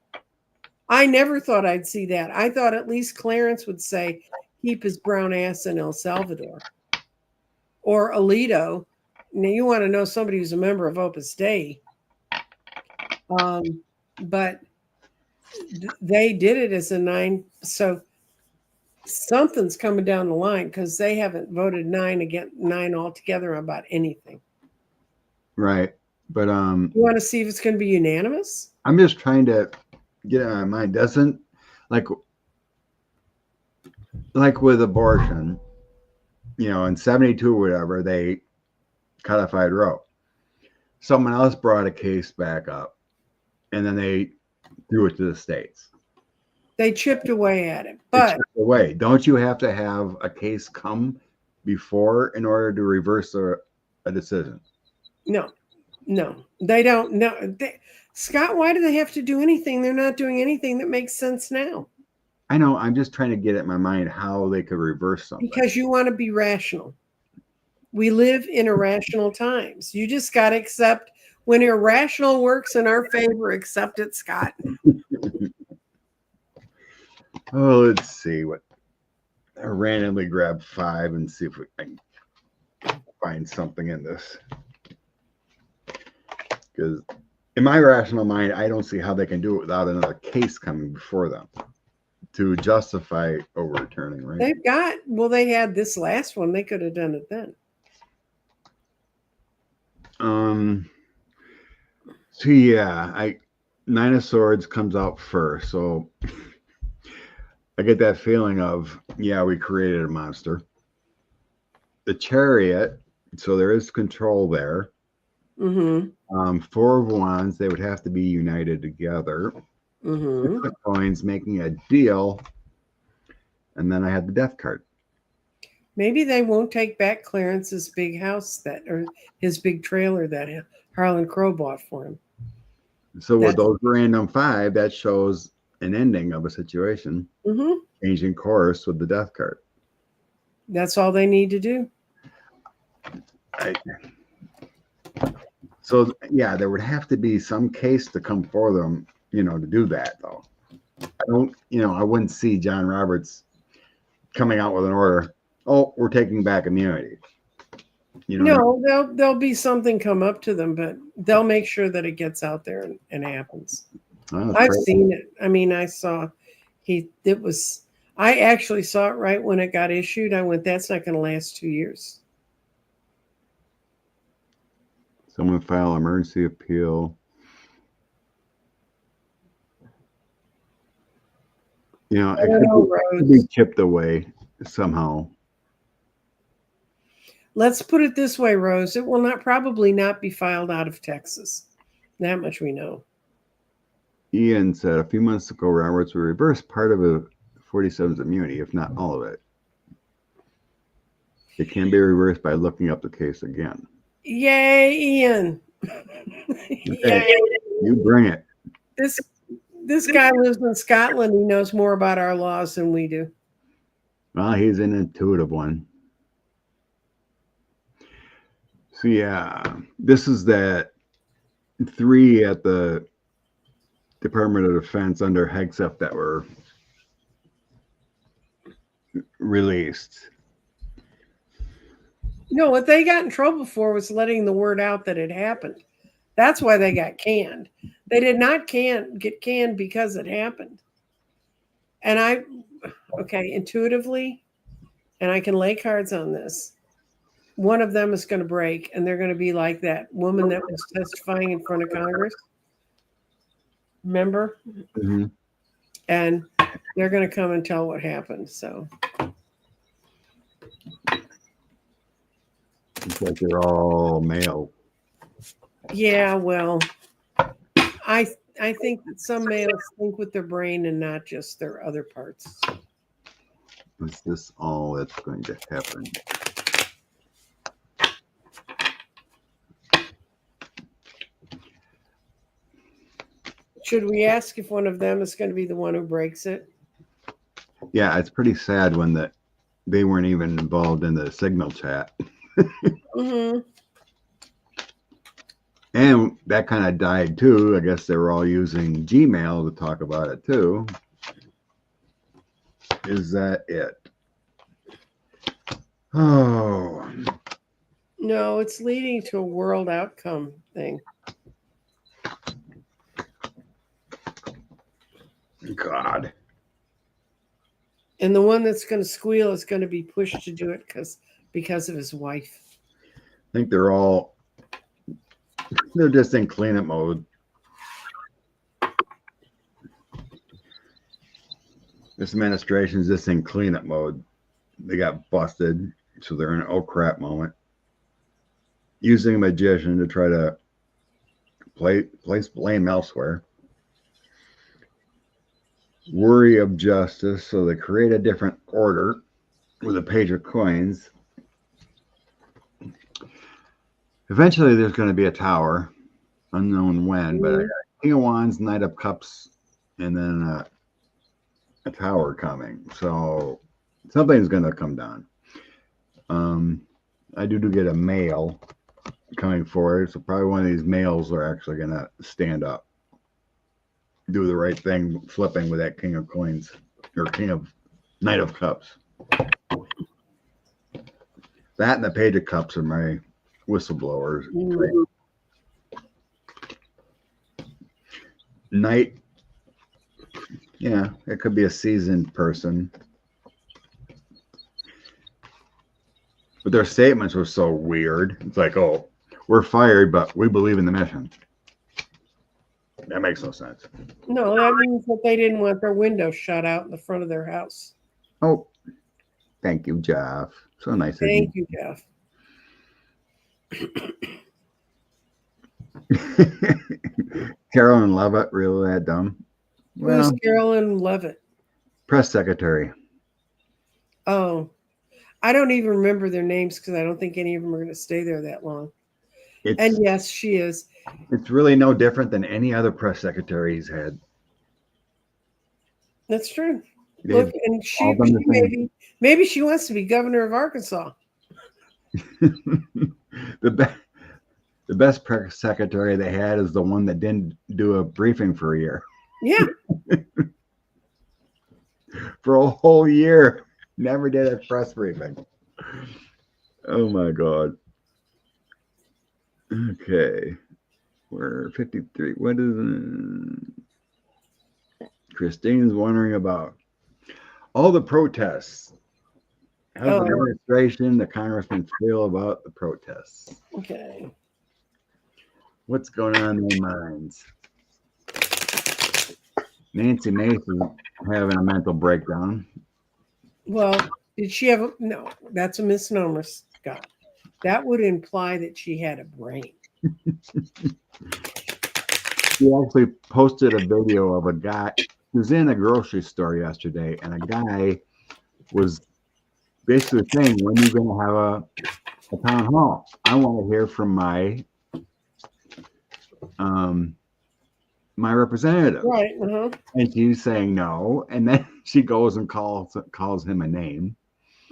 I never thought I'd see that. I thought at least Clarence would say, keep his brown ass in El Salvador. Or Alito. Now, you want to know somebody who's a member of Opus Dei. But they did it as a 9. So something's coming down the line because they haven't voted 9 altogether about anything. Right. But you want to see if it's going to be unanimous? I'm just trying to get it in my mind. Doesn't like with abortion, in 72 or whatever, they codified Roe. Someone else brought a case back up, and then they threw it to the states. They chipped away at it. But don't you have to have a case come before in order to reverse a decision? No, they don't. No, Scott, why do they have to do anything? They're not doing anything that makes sense now. I know. I'm just trying to get it in my mind how they could reverse something. Because you want to be rational. We live in irrational times. You just got to accept when irrational works in our favor, accept it, Scott. Oh, let's see what. I randomly grab 5 and see if we can find something in this. Because in my rational mind, I don't see how they can do it without another case coming before them to justify overturning, right? They had this last one. They could have done it then. So yeah, 9 of Swords comes out first. So I get that feeling of, we created a monster. The Chariot, so there is control there. Mm-hmm. 4 of Wands, they would have to be united together. Mm-hmm. The coins making a deal, and then I had the Death card. Maybe they won't take back Clarence's big house or his big trailer that Harlan Crow bought for him. So with those random 5, that shows an ending of a situation, changing course with the Death card. That's all they need to do. So yeah, there would have to be some case to come for them, to do that though. I wouldn't see John Roberts coming out with an order. Oh, we're taking back immunity. No, there'll be something come up to them, but they'll make sure that it gets out there and happens. I've seen it. I mean, I actually saw it right when it got issued. I went, that's not going to last 2 years. Someone file emergency appeal. It could be chipped away somehow. Let's put it this way, Rose. It will probably not be filed out of Texas. That much we know. Ian said a few months ago, Roberts will reverse part of a 47's immunity, if not all of it. It can be reversed by looking up the case again. Yay, Ian. Okay, you bring it. This guy lives in Scotland. He knows more about our laws than we do. Well, he's an intuitive one. So yeah, this is that 3 at the Department of Defense under Hegseth that were released. No, what they got in trouble for was letting the word out that it happened. That's why they got canned. They did not get canned because it happened. And intuitively, and I can lay cards on this, one of them is going to break, and they're going to be like that woman that was testifying in front of Congress. Remember? Mm-hmm. And they're going to come and tell what happened. So It's like they're all male. yeah, well, I think that some males think with their brain and not just their other parts. Is this all that's going to happen? Should we ask if one of them is going to be the one who breaks it? Yeah, it's pretty sad when they weren't even involved in the signal chat. Mm-hmm. And that kind of died too. I guess they were all using Gmail to talk about it too. Is that it? Oh. No, it's leading to a world outcome thing. God. And the one that's going to squeal is going to be pushed to do it because of his wife. I think they're just in cleanup mode. This administration is just in cleanup mode. They got busted, so they're in an oh crap moment. Using a magician to try to place blame elsewhere. Worry of justice, so they create a different order with a page of coins. Eventually, there's going to be a tower, unknown when, but I got King of Wands, Knight of Cups, and then a tower coming. So something's going to come down. I do get a male coming forward, so probably one of these males are actually going to stand up, do the right thing, flipping with that King of Coins or Knight of Cups. That and the Page of Cups are my whistleblowers. Mm-hmm. Knight, yeah, it could be a seasoned person. But their statements were so weird. It's like, oh, we're fired, but we believe in the mission. That makes no sense. No, that means that they didn't want their window shut out in the front of their house. Oh, thank you, Jeff. So nice of you. Thank you, Jeff. Carolyn Levitt, really that dumb? Who's Carolyn Levitt? Press secretary. Oh, I don't even remember their names because I don't think any of them are going to stay there that long. And yes, she is. It's really no different than any other press secretary he's had. That's true. Look, and she maybe she wants to be governor of Arkansas. The best press secretary they had is the one that didn't do a briefing for a year. Yeah. For a whole year, never did a press briefing. Oh my God. Okay. We're 53. What is Christine's wondering about all the protests. How's the administration, the congressmen feel about the protests? Okay. What's going on in their minds? Nancy Mason having a mental breakdown. Well, did she have no, that's a misnomer, Scott. That would imply that she had a brain. She actually posted a video of a guy who was in a grocery store yesterday, and a guy was basically saying, when are you going to have a town hall? I want to hear from my my representative. Right. Uh-huh. And she's saying no. And then she goes and calls him a name.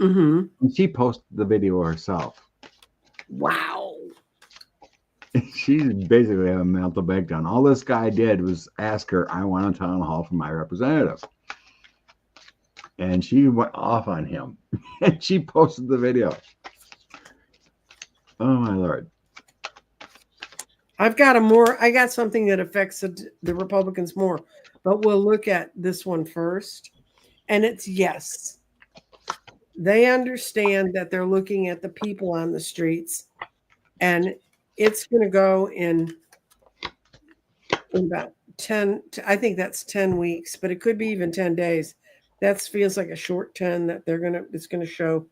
Mm-hmm. And she posted the video herself. Wow. She's basically having a mental breakdown. All this guy did was ask her, I want a town hall for my representative. And she went off on him. And she posted the video. Oh my Lord. I got something that affects the Republicans more, but we'll look at this one first. And it's yes. They understand that they're looking at the people on the streets, and it's going to go in about 10, I think that's 10 weeks, but it could be even 10 days. That feels like a short 10 that it's going to show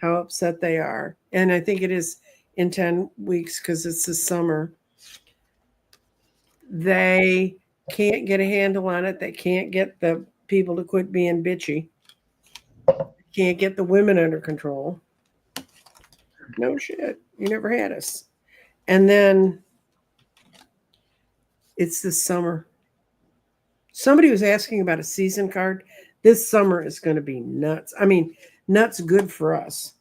how upset they are. And I think it is in 10 weeks because it's the summer. They can't get a handle on it. They can't get the people to quit being bitchy. Can't get the women under control. No shit. You never had us. And then it's this summer. Somebody was asking about a season card. This summer is going to be nuts. I mean, nuts good for us.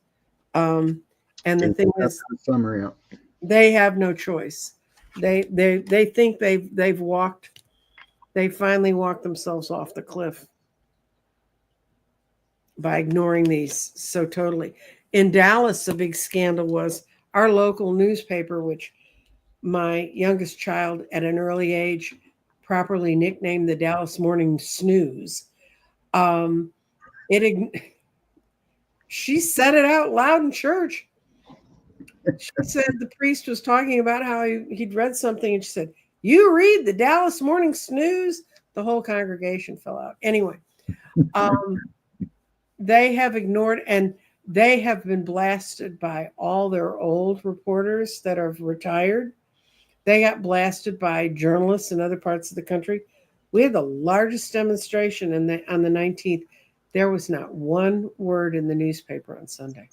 And the thing is, summer, yeah. they have no choice. They think they finally walked themselves off the cliff by ignoring these so totally. In Dallas, the big scandal was our local newspaper, which my youngest child at an early age properly nicknamed the Dallas Morning Snooze. She said it out loud in church. She said the priest was talking about how he'd read something, and she said, "You read the Dallas Morning Snooze?" The whole congregation fell out. Anyway, they have ignored, and they have been blasted by all their old reporters that have retired. They got blasted by journalists in other parts of the country. We had the largest demonstration on the 19th. There was not one word in the newspaper on Sunday.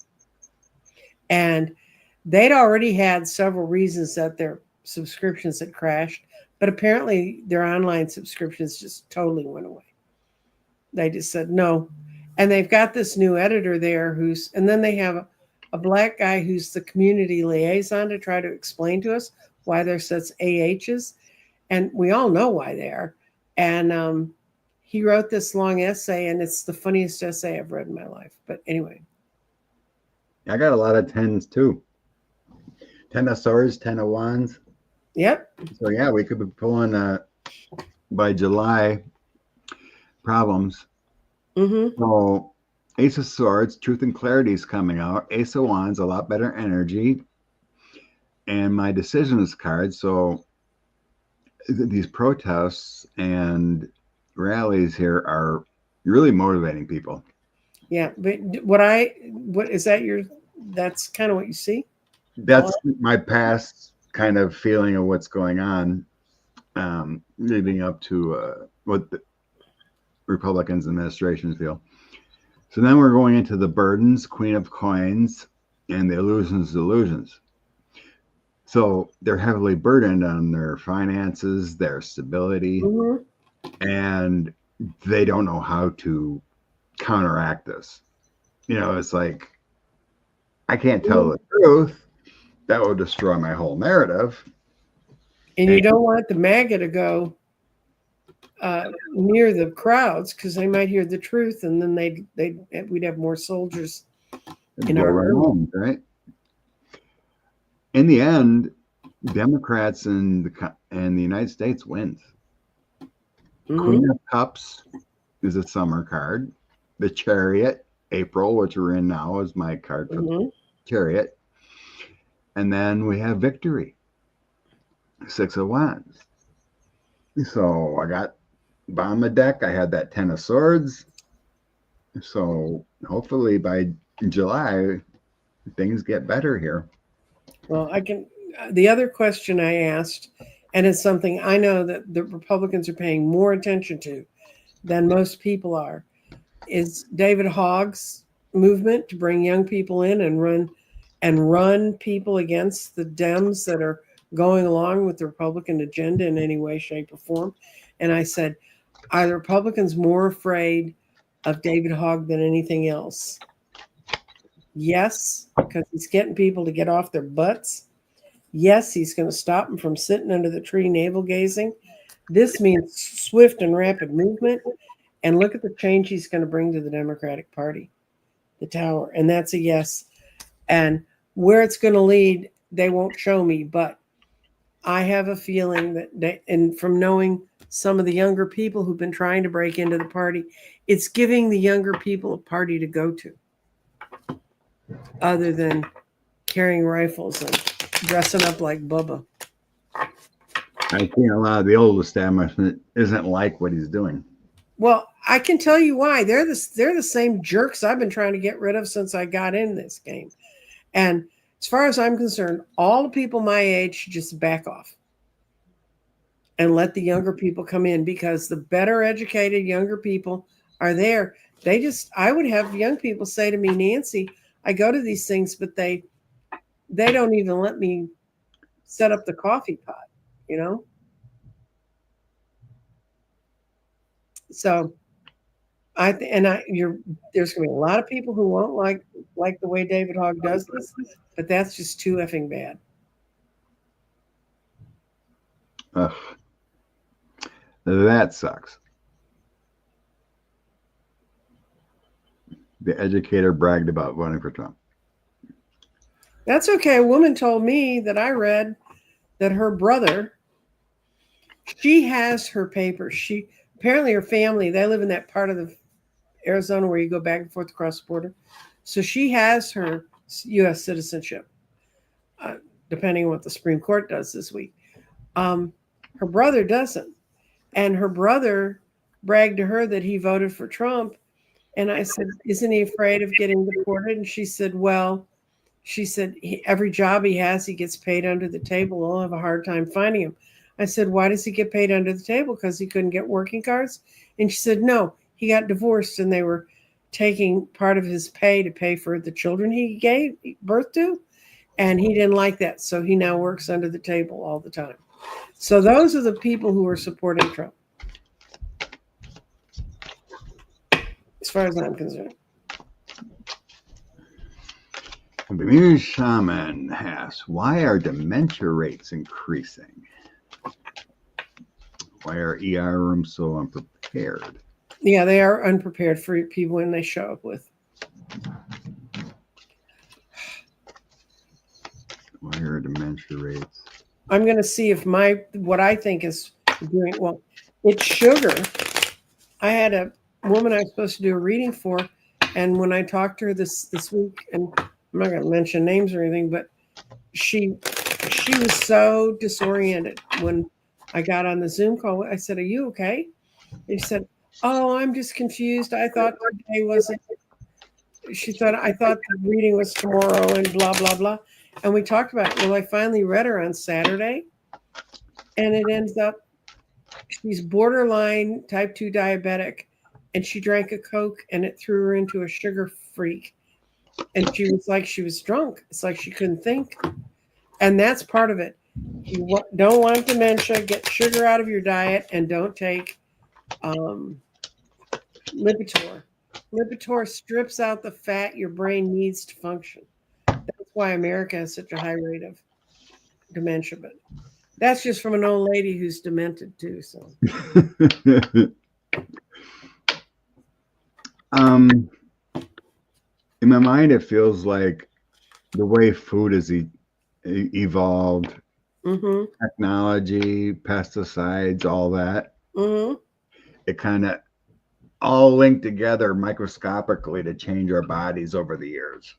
And they'd already had several reasons that their subscriptions had crashed, but apparently their online subscriptions just totally went away. They just said no. And they've got this new editor there and then they have a black guy who's the community liaison to try to explain to us why there's such AHs. And we all know why they are. And he wrote this long essay, and it's the funniest essay I've read in my life. But anyway. I got a lot of 10s too. 10 of swords, 10 of wands. Yep. So yeah, we could be pulling by July problems. Mm-hmm. So Ace of Swords, Truth and Clarity is coming out. Ace of Wands, a lot better energy. And my decisions card. So these protests and rallies here are really motivating people. Yeah, but that's kind of what you see? That's my past kind of feeling of what's going on, leading up to what the Republicans administrations feel. So then we're going into the burdens, Queen of Coins, and the illusions, delusions. So they're heavily burdened on their finances, their stability, and they don't know how to counteract this. You know, it's like, I can't tell the truth. That will destroy my whole narrative. And you don't want the MAGA to go near the crowds because they might hear the truth, and then we'd have more soldiers in our homes, right? In the end, Democrats in the United States wins. Queen of Cups is a summer card. The Chariot, April, which we're in now, is my card for the Chariot. And then we have Victory, 6 of Wands. So I got on my deck, I had that 10 of Swords. So hopefully by July, things get better here. Well, the other question I asked, and it's something I know that the Republicans are paying more attention to than most people are, is David Hogg's movement to bring young people in and run people against the Dems that are going along with the Republican agenda in any way, shape, or form. And I said, are the Republicans more afraid of David Hogg than anything else? Yes, because he's getting people to get off their butts. Yes, he's going to stop them from sitting under the tree navel gazing. This means swift and rapid movement. And look at the change he's going to bring to the Democratic Party, the tower. And that's a yes. And where it's going to lead, they won't show me. But I have a feeling that and from knowing some of the younger people who've been trying to break into the party, it's giving the younger people a party to go to. other than carrying rifles and dressing up like Bubba. I think a lot of the old establishment isn't like what he's doing. Well, I can tell you why. They're the same jerks I've been trying to get rid of since I got in this game. And as far as I'm concerned, all the people my age should just back off and let the younger people come in, because the better educated younger people are there. I would have young people say to me, Nancy, I go to these things, but they don't even let me set up the coffee pot, you know? So there's going to be a lot of people who won't like the way David Hogg does this, but that's just too effing bad. Ugh. That sucks. The educator bragged about voting for Trump. That's okay. A woman told me that I read that her brother, she has her papers. Apparently her family, they live in that part of the Arizona where you go back and forth across the border. So she has her U.S. citizenship, depending on what the Supreme Court does this week. Her brother doesn't. And her brother bragged to her that he voted for Trump. And I said, isn't he afraid of getting deported? And she said, every job he has, he gets paid under the table. We'll have a hard time finding him. I said, why does he get paid under the table? Because he couldn't get working cards? And she said, no, he got divorced and they were taking part of his pay to pay for the children he gave birth to. And he didn't like that. So he now works under the table all the time. So those are the people who are supporting Trump, as far as I'm concerned. The Shaman asks, why are dementia rates increasing? Why are ER rooms so unprepared? Yeah, they are unprepared for people when they show up with. Why are dementia rates? I'm going to see if what I think is doing well. It's sugar. I had a woman I was supposed to do a reading for, and when I talked to her this week, and I'm not going to mention names or anything, but she was so disoriented when I got on the Zoom call. I said, "Are you okay?" And she said, "Oh, I'm just confused. I thought today wasn't." She said, "I thought the reading was tomorrow," and blah blah blah. And we talked about it. Well, I finally read her on Saturday, and it ends up she's borderline type 2 diabetic, and she drank a Coke and it threw her into a sugar freak. And she was like she was drunk. It's like she couldn't think. And that's part of it. You don't want dementia, get sugar out of your diet, and don't take Lipitor. Lipitor strips out the fat your brain needs to function. That's why America has such a high rate of dementia. But that's just from an old lady who's demented too. So, in my mind, it feels like the way food has evolved, technology, pesticides, all that. It kind of all linked together microscopically to change our bodies over the years.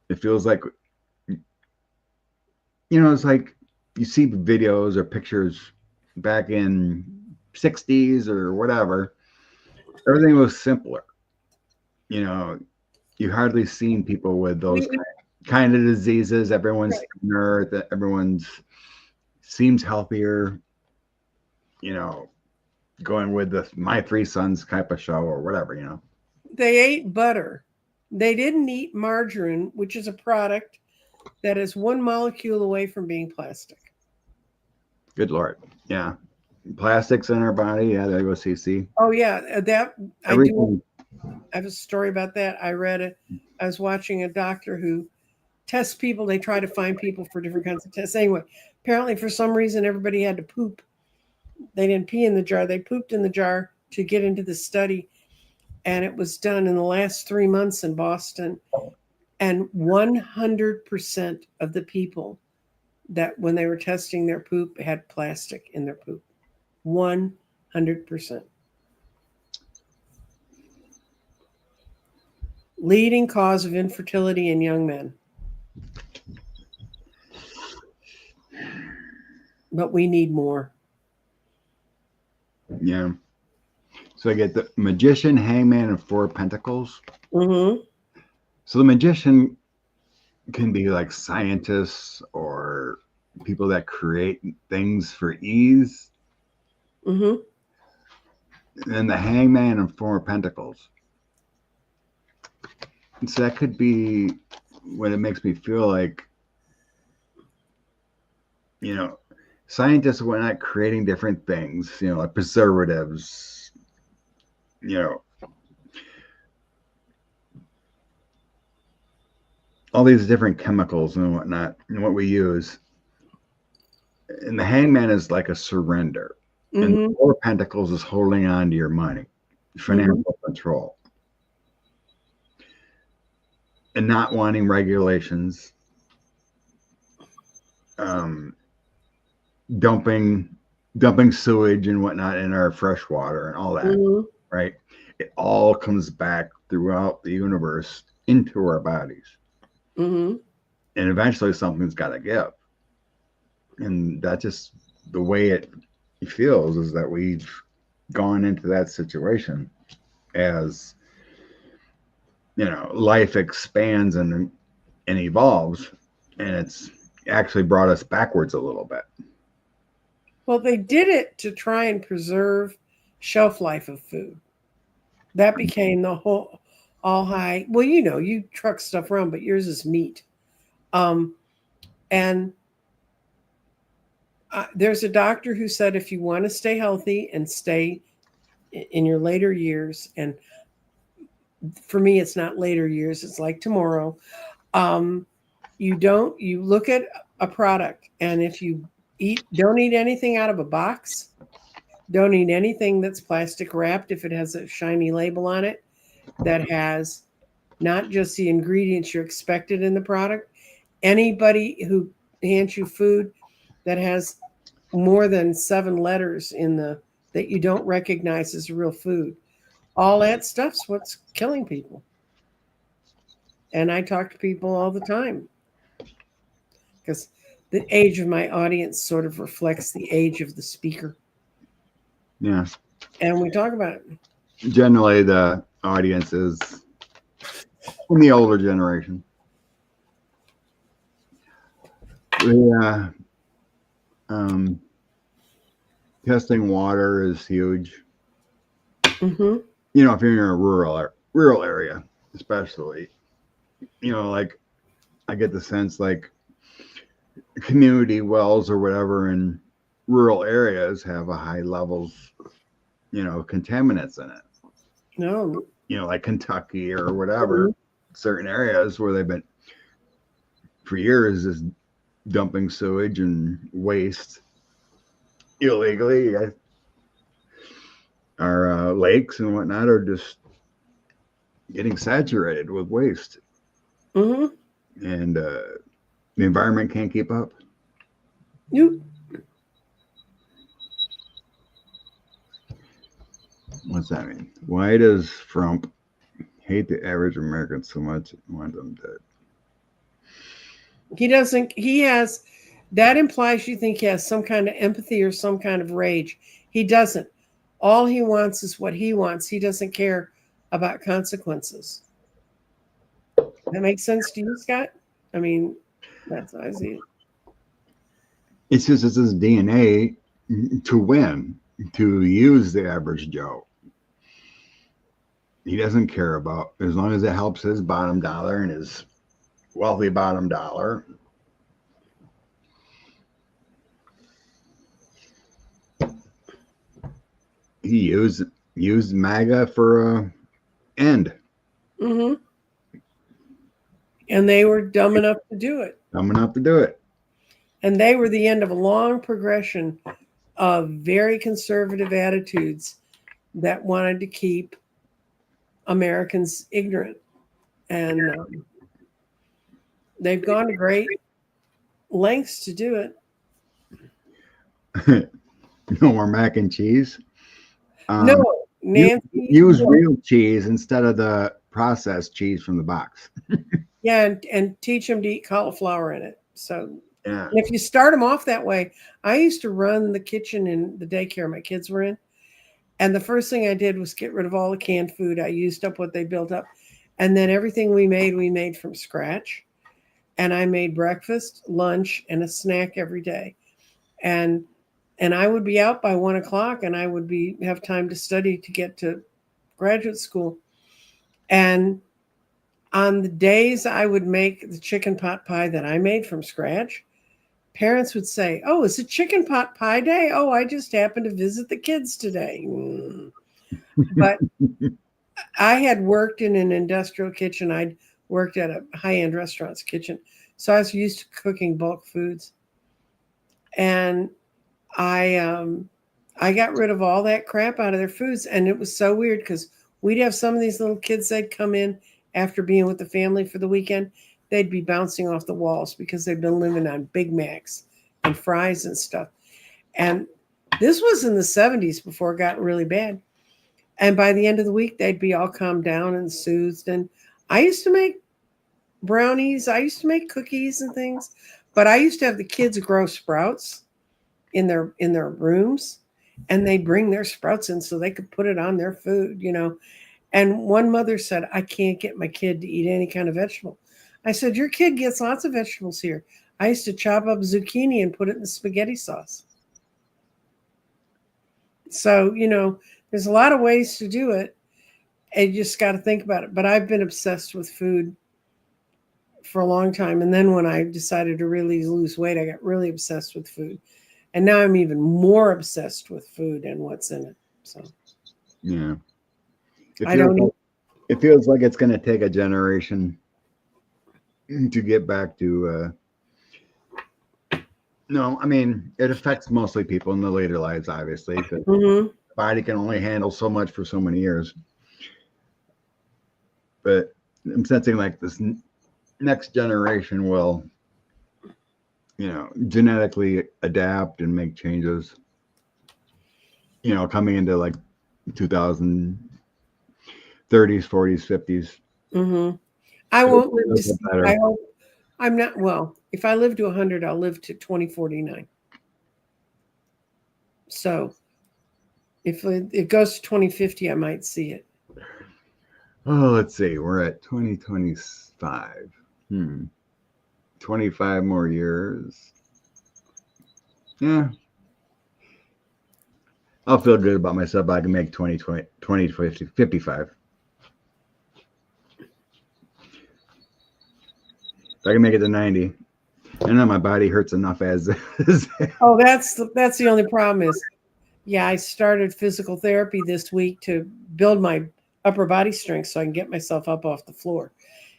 It feels like, it's like you see videos or pictures back in 60s or whatever. Everything was simpler. You hardly seen people with those kind of diseases. Everyone's thinner, everyone's seems healthier. Going with the My Three Sons type of show or whatever. They ate butter. They didn't eat margarine, which is a product that is one molecule away from being plastic. Good Lord. Yeah. Plastics in our body. Yeah, there goes CC. Oh, yeah. I have a story about that. I read it. I was watching a doctor who tests people. They try to find people for different kinds of tests. Anyway, apparently for some reason, everybody had to poop. They didn't pee in the jar. They pooped in the jar to get into the study. And it was done in the last 3 months in Boston. And 100% of the people that when they were testing their poop had plastic in their poop. 100%. leading cause of infertility in young men. But we need more. Yeah. So I get the Magician, Hangman, and Four of Pentacles. Mm-hmm. So the Magician can be like scientists or people that create things for ease. Mm-hmm. And the Hangman and Four of Pentacles. And so that could be what it makes me feel like, you know, scientists were not creating different things, you know, like preservatives, you know, all these different chemicals and whatnot, and what we use. And the Hangman is like a surrender. And the Four of Pentacles is holding on to your money, financial control, and not wanting regulations, dumping sewage and whatnot in our fresh water and all that, right? It all comes back throughout the universe into our bodies. And eventually something's got to give. And that's just the way it feels, is that we've gone into that situation as, you know, life expands and evolves, and it's actually brought us backwards a little bit. Well, they did it to try and preserve shelf life of food. That became the whole all high. Well, you know, you truck stuff around, but yours is meat. And there's a doctor who said if you want to stay healthy and stay in your later years, and for me, it's not later years, it's like tomorrow. You look at a product, and if you don't eat anything out of a box, don't eat anything that's plastic wrapped if it has a shiny label on it that has not just the ingredients you're expected in the product. Anybody who hands you food that has more than 7 letters in that you don't recognize as real food, all that stuff's what's killing people. And I talk to people all the time because the age of my audience sort of reflects the age of the speaker. Yeah. And we talk about it. Generally, the audience is from the older generation. Testing water is huge. You know, if you're in a rural area, especially, you know, like I get the sense like community wells or whatever in rural areas have a high levels, you know, contaminants in it. No. You know, like Kentucky or whatever, certain areas where they've been for years just dumping sewage and waste illegally. Our lakes and whatnot are just getting saturated with waste. And the environment can't keep up. What's that mean? Why does Trump hate the average American so much and want them dead? He doesn't. He has. That implies you think he has some kind of empathy or some kind of rage. He doesn't. All he wants is what he wants. He doesn't care about consequences. That makes sense to you, Scott? I mean, that's how I see it. It's just it's his DNA to win, to use the average Joe. He doesn't care about, as long as it helps his bottom dollar and his wealthy bottom dollar. He used MAGA for a end. And they were dumb enough to do it. And they were the end of a long progression of very conservative attitudes that wanted to keep Americans ignorant. And they've gone to great lengths to do it. No more mac and cheese. No, Nancy. Use real cheese instead of the processed cheese from the box. Yeah, and teach them to eat cauliflower in it. So Yeah. and if you start them off that way, I used to run the kitchen in the daycare my kids were in. And the first thing I did was get rid of all the canned food. I used up what they built up. And then everything we made from scratch. And I made breakfast, lunch, and a snack every day. And I would be out by 1 o'clock and I would have time to study to get to graduate school. And on the days I would make the chicken pot pie that I made from scratch, parents would say, "Oh, is it chicken pot pie day? Oh, I just happened to visit the kids today." But I had worked in an industrial kitchen. I'd worked at a high-end restaurant's kitchen. So I was used to cooking bulk foods. And I got rid of all that crap out of their foods. And it was so weird because we'd have some of these little kids, they'd come in after being with the family for the weekend. They'd be bouncing off the walls because they'd been living on Big Macs and fries and stuff. And this was in the 70s before it got really bad. And by the end of the week, they'd be all calmed down and soothed. And I used to make brownies. I used to make cookies and things. But I used to have the kids grow sprouts in their rooms. And they'd bring their sprouts in so they could put it on their food, you know. And one mother said, "I can't get my kid to eat any kind of vegetable." I said, "Your kid gets lots of vegetables here." I used to chop up zucchini and put it in the spaghetti sauce. So, you know, there's a lot of ways to do it. And you just got to think about it. But I've been obsessed with food for a long time. And then when I decided to really lose weight, I got really obsessed with food. And now I'm even more obsessed with food and what's in it. So, Yeah. I don't know. It feels like it's going to take a generation to get back to. No, I mean, it affects mostly people in the later lives, obviously, because the body can only handle so much for so many years. But I'm sensing like this next generation will, you know, genetically adapt and make changes, you know, coming into like 2030s, 40s, 50s. I won't live to see, I hope I'm not, well, if I live to 100, I'll live to 2049. So if it goes to 2050, I might see it. Oh, let's see. We're at 2025. 25 more years. Yeah. I'll feel good about myself. I can make 2050, 55. If I can make it to 90. I know my body hurts enough as is. Oh, that's the only problem is, yeah, I started physical therapy this week to build my upper body strength so I can get myself up off the floor.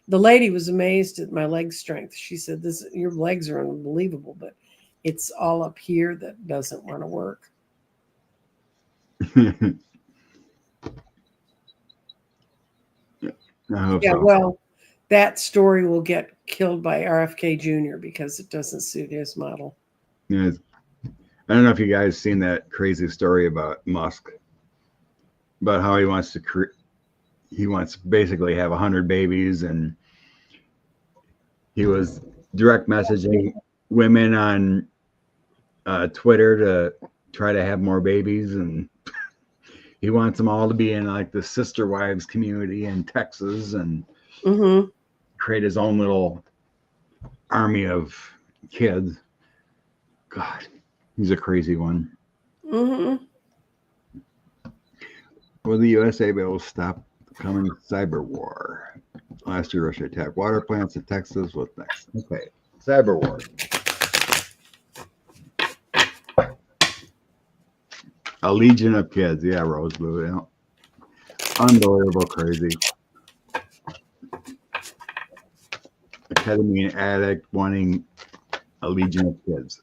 The lady was amazed at my leg strength. She said, your legs are unbelievable, but it's all up here that doesn't want to work. Yeah, so. well, that story will get killed by RFK Jr. because it doesn't suit his model. Yeah, I don't know if you guys seen that crazy story about Musk, about how he wants to basically have 100 babies, and he was direct messaging women on Twitter to try to have more babies, and he wants them all to be in like the sister wives community in Texas and create his own little army of kids. God, he's a crazy one. Will the USA be able to stop the coming cyber war? Last year, Russia attacked water plants in Texas. What's next? Okay, cyber war. A legion of kids. Yeah, Rose Blue. Yeah. Unbelievable crazy. A ketamine addict wanting a legion of kids.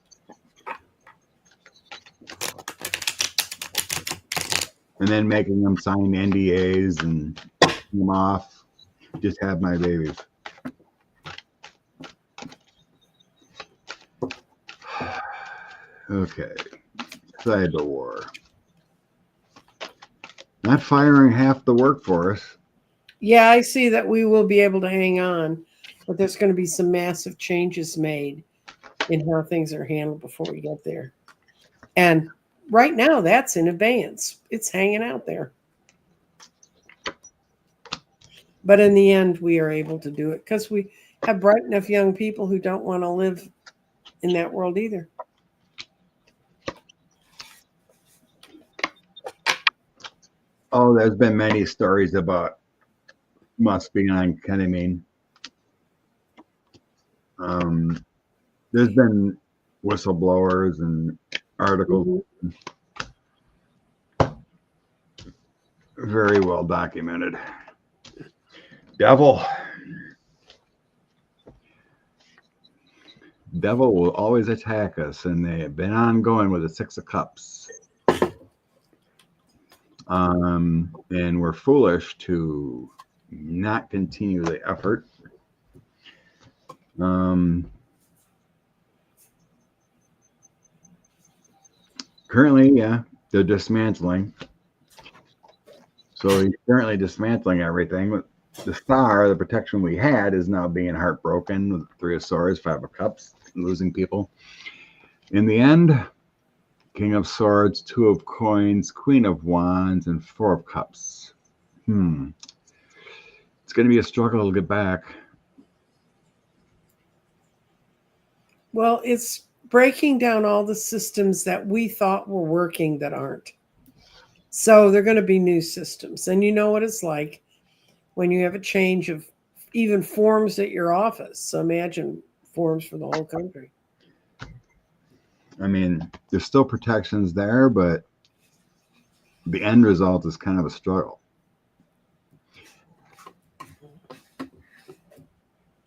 And then making them sign NDAs and them off. Just have my babies. Okay. Cyber war. Not firing half the workforce. Yeah, I see that we will be able to hang on, but there's going to be some massive changes made in how things are handled before we get there. And right now, that's in abeyance. It's hanging out there. But in the end, we are able to do it because we have bright enough young people who don't want to live in that world either. Oh, there's been many stories about Musk being on ketamine. There's been whistleblowers and articles, very well documented. Devil will always attack us, and they have been ongoing with the Six of Cups. And we're foolish to not continue the effort. Currently, yeah, they're dismantling. So he's currently dismantling everything. The star, the protection we had, is now being heartbroken with Three of Swords, Five of Cups, losing people. In the end, King of Swords, Two of Coins, Queen of Wands, and Four of Cups. It's going to be a struggle to get back. Well, it's breaking down all the systems that we thought were working that aren't. So they're going to be new systems. And you know what it's like when you have a change of even forms at your office. So imagine forms for the whole country. I mean, there's still protections there, but the end result is kind of a struggle.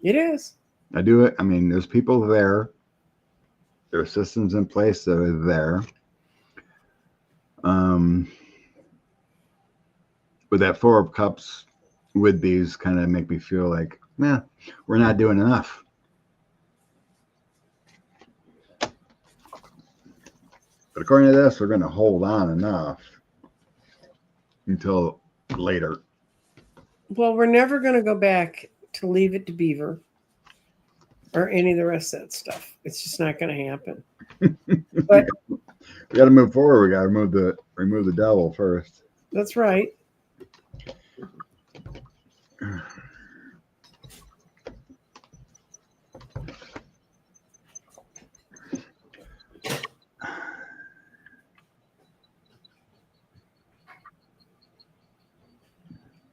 It is. I do it. I mean, there's people there. There are systems in place that are there. With that Four of Cups, with these kind of make me feel like, we're not doing enough. But according to this, we're going to hold on enough until later. Well, we're never going to go back to Leave It to Beaver or any of the rest of that stuff. It's just not going to happen. But we got to move forward. We got to remove the devil first. That's right.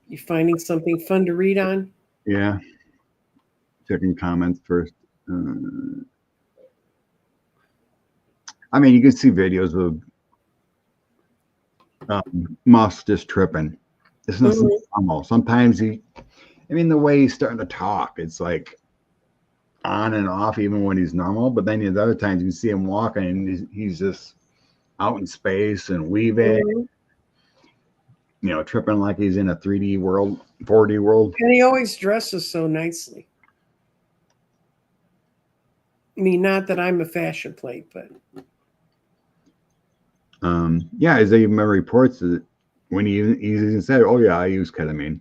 You finding something fun to read on? Yeah. Checking comments first. I mean, you can see videos of Musk just tripping. It's not normal. Sometimes the way he's starting to talk, it's like on and off, even when he's normal. But then the other times you see him walking, and he's just out in space and weaving, tripping like he's in a 3D world, 4D world. And he always dresses so nicely. I mean, not that I'm a fashion plate, but as they even reports that when he even said, "Oh yeah, I use ketamine,"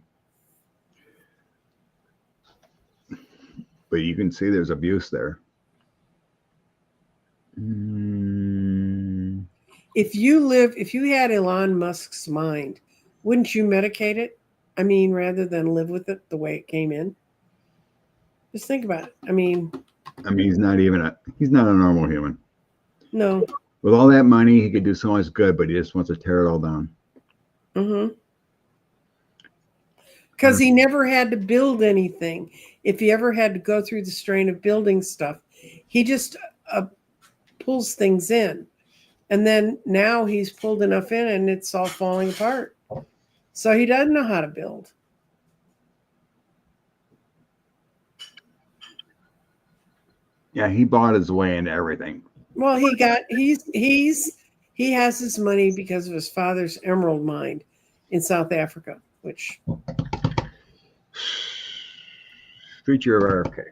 but you can see there's abuse there. If you had Elon Musk's mind, wouldn't you medicate it? I mean, rather than live with it the way it came in. Just think about it. I mean, he's not a normal human. No. With all that money, he could do so much good, but he just wants to tear it all down. Because he never had to build anything. If he ever had to go through the strain of building stuff, he just pulls things in. And then now he's pulled enough in and it's all falling apart. So he doesn't know how to build. Yeah, he bought his way into everything. Well, he has his money because of his father's emerald mine in South Africa, which future of RFK.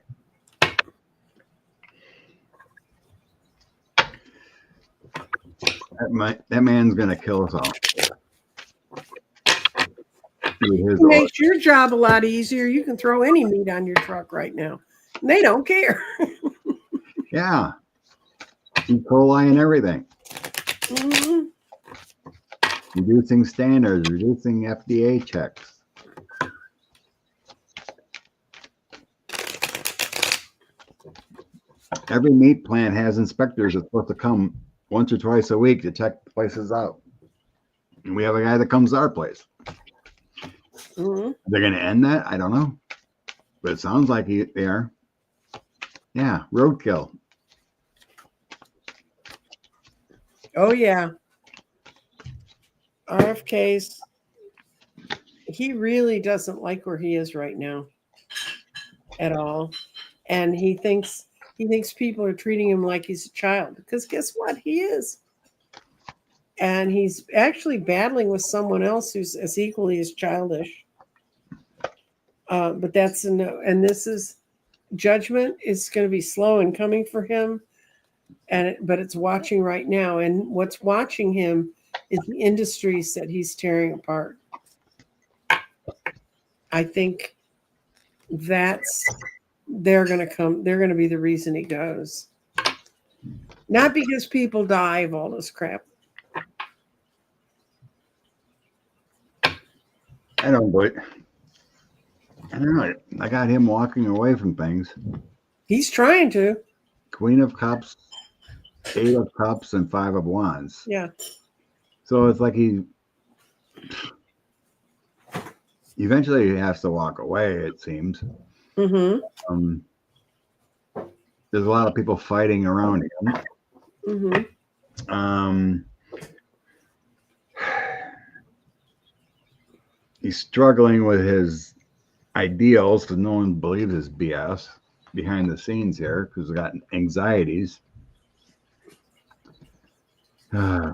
That man's gonna kill us all. be his It makes your job a lot easier. You can throw any meat on your truck right now. And they don't care. Yeah. E. coli and everything. Mm-hmm. Reducing standards, reducing FDA checks. Every meat plant has inspectors that's supposed to come once or twice a week to check the places out. And we have a guy that comes to our place. Mm-hmm. They're going to end that? I don't know. But it sounds like they are. Yeah, roadkill. Oh, yeah. RFK's, he really doesn't like where he is right now at all. And he thinks people are treating him like he's a child, because guess what? He is. And he's actually battling with someone else who's as equally as childish. But that's a no. And this is judgment is going to be slow in coming for him. But it's watching right now. And what's watching him is the industries that he's tearing apart. I think they're going to be the reason he goes. Not because people die of all this crap. I don't know. I got him walking away from things. He's trying to. Queen of Cups, 8 of Cups, and 5 of Wands. Yeah. So it's like he eventually has to walk away, it seems. Mm-hmm. There's a lot of people fighting around him. Mm-hmm. He's struggling with his ideals because no one believes his BS behind the scenes here, because he's got anxieties,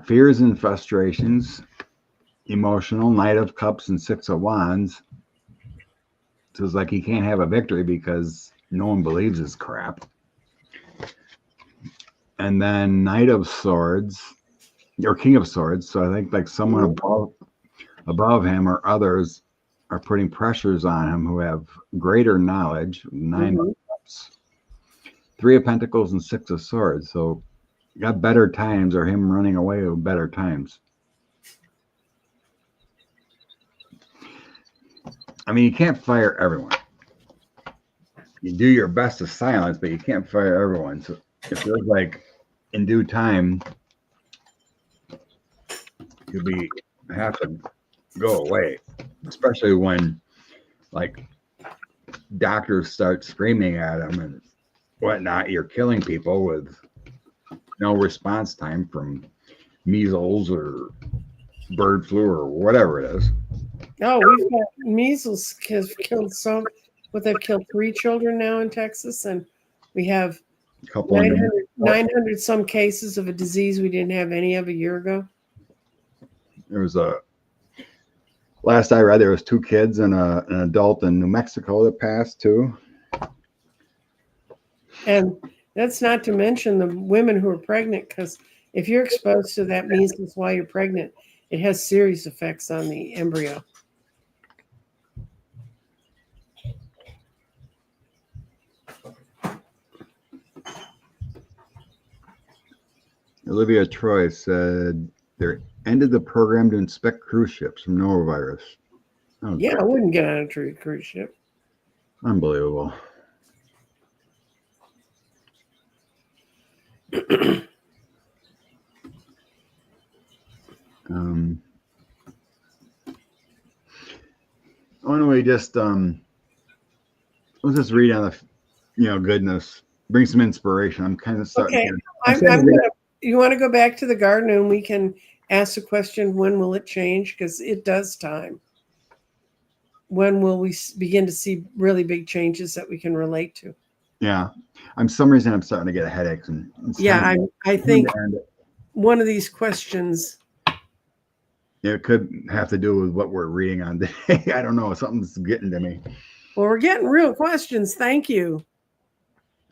fears and frustrations, emotional, Knight of Cups and 6 of Wands. So it's like he can't have a victory because no one believes his crap. And then Knight of Swords, or King of Swords. So I think like someone above him or others are putting pressures on him who have greater knowledge. 9 of Cups, 3 of Pentacles, and 6 of Swords. So got better times, or him running away with better times. I mean, you can't fire everyone. You do your best to silence, but you can't fire everyone. So it feels like in due time, you'll have to go away, especially when like doctors start screaming at him and whatnot. You're killing people with no response time from measles or bird flu or whatever it is. Oh, we've got measles has killed they've killed 3 children now in Texas, and we have A couple 900 some cases of a disease we didn't have any of a year ago. There was last I read, there was 2 kids and an adult in New Mexico that passed too. And that's not to mention the women who are pregnant, because if you're exposed to that measles while you're pregnant, it has serious effects on the embryo. Olivia Troy said they ended the program to inspect cruise ships from norovirus. Oh, Yeah, I wouldn't get on a cruise ship. Unbelievable. Why don't we just let's just read on the goodness, bring some inspiration. I'm kind of starting. Okay, you want to go back to the garden and we can ask the question, when will it change? Because it does time. When will we begin to see really big changes that we can relate to? Yeah, some reason I'm starting to get headaches, and yeah, I think one of these questions. It could have to do with what we're reading on today. I don't know. Something's getting to me. Well, we're getting real questions. Thank you.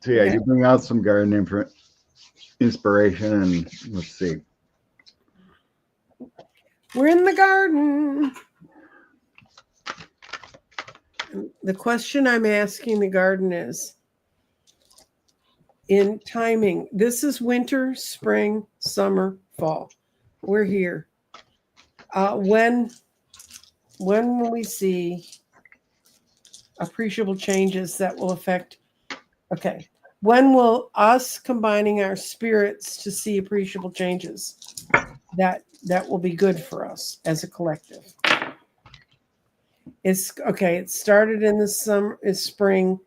So yeah, you bring out some gardening for inspiration, and let's see. We're in the garden. the question I'm asking the garden is, in timing, this is winter, spring, summer, fall. We're here. When will we see appreciable changes that will affect? Okay. When will us combining our spirits to see appreciable changes that will be good for us as a collective? It's okay. It started in the summer, it's spring,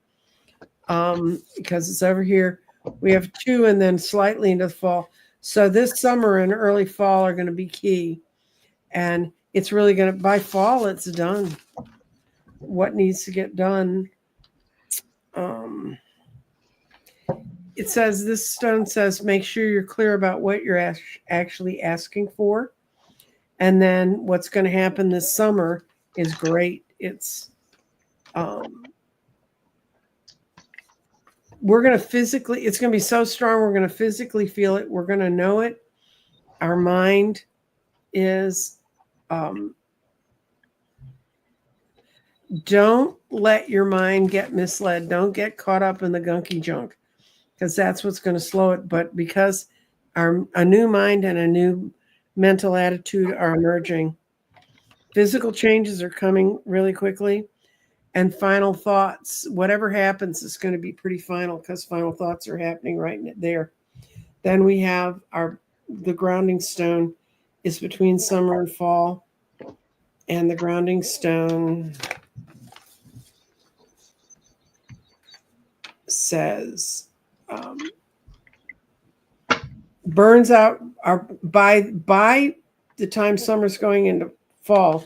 because it's over here. We have 2 and then slightly into the fall. So this summer and early fall are going to be key. And it's really going to, by fall, it's done. What needs to get done? It says, this stone says, make sure you're clear about what you're actually asking for. And then what's going to happen this summer is great. It's, we're going to physically, it's going to be so strong. We're going to physically feel it. We're going to know it. Our mind is, don't let your mind get misled. Don't get caught up in the gunky junk, because that's what's going to slow it. But because a new mind and a new mental attitude are emerging, physical changes are coming really quickly. And final thoughts, whatever happens, is going to be pretty final, because final thoughts are happening right there. Then we have the grounding stone is between summer and fall. And the grounding stone says, burns out by the time summer's going into fall,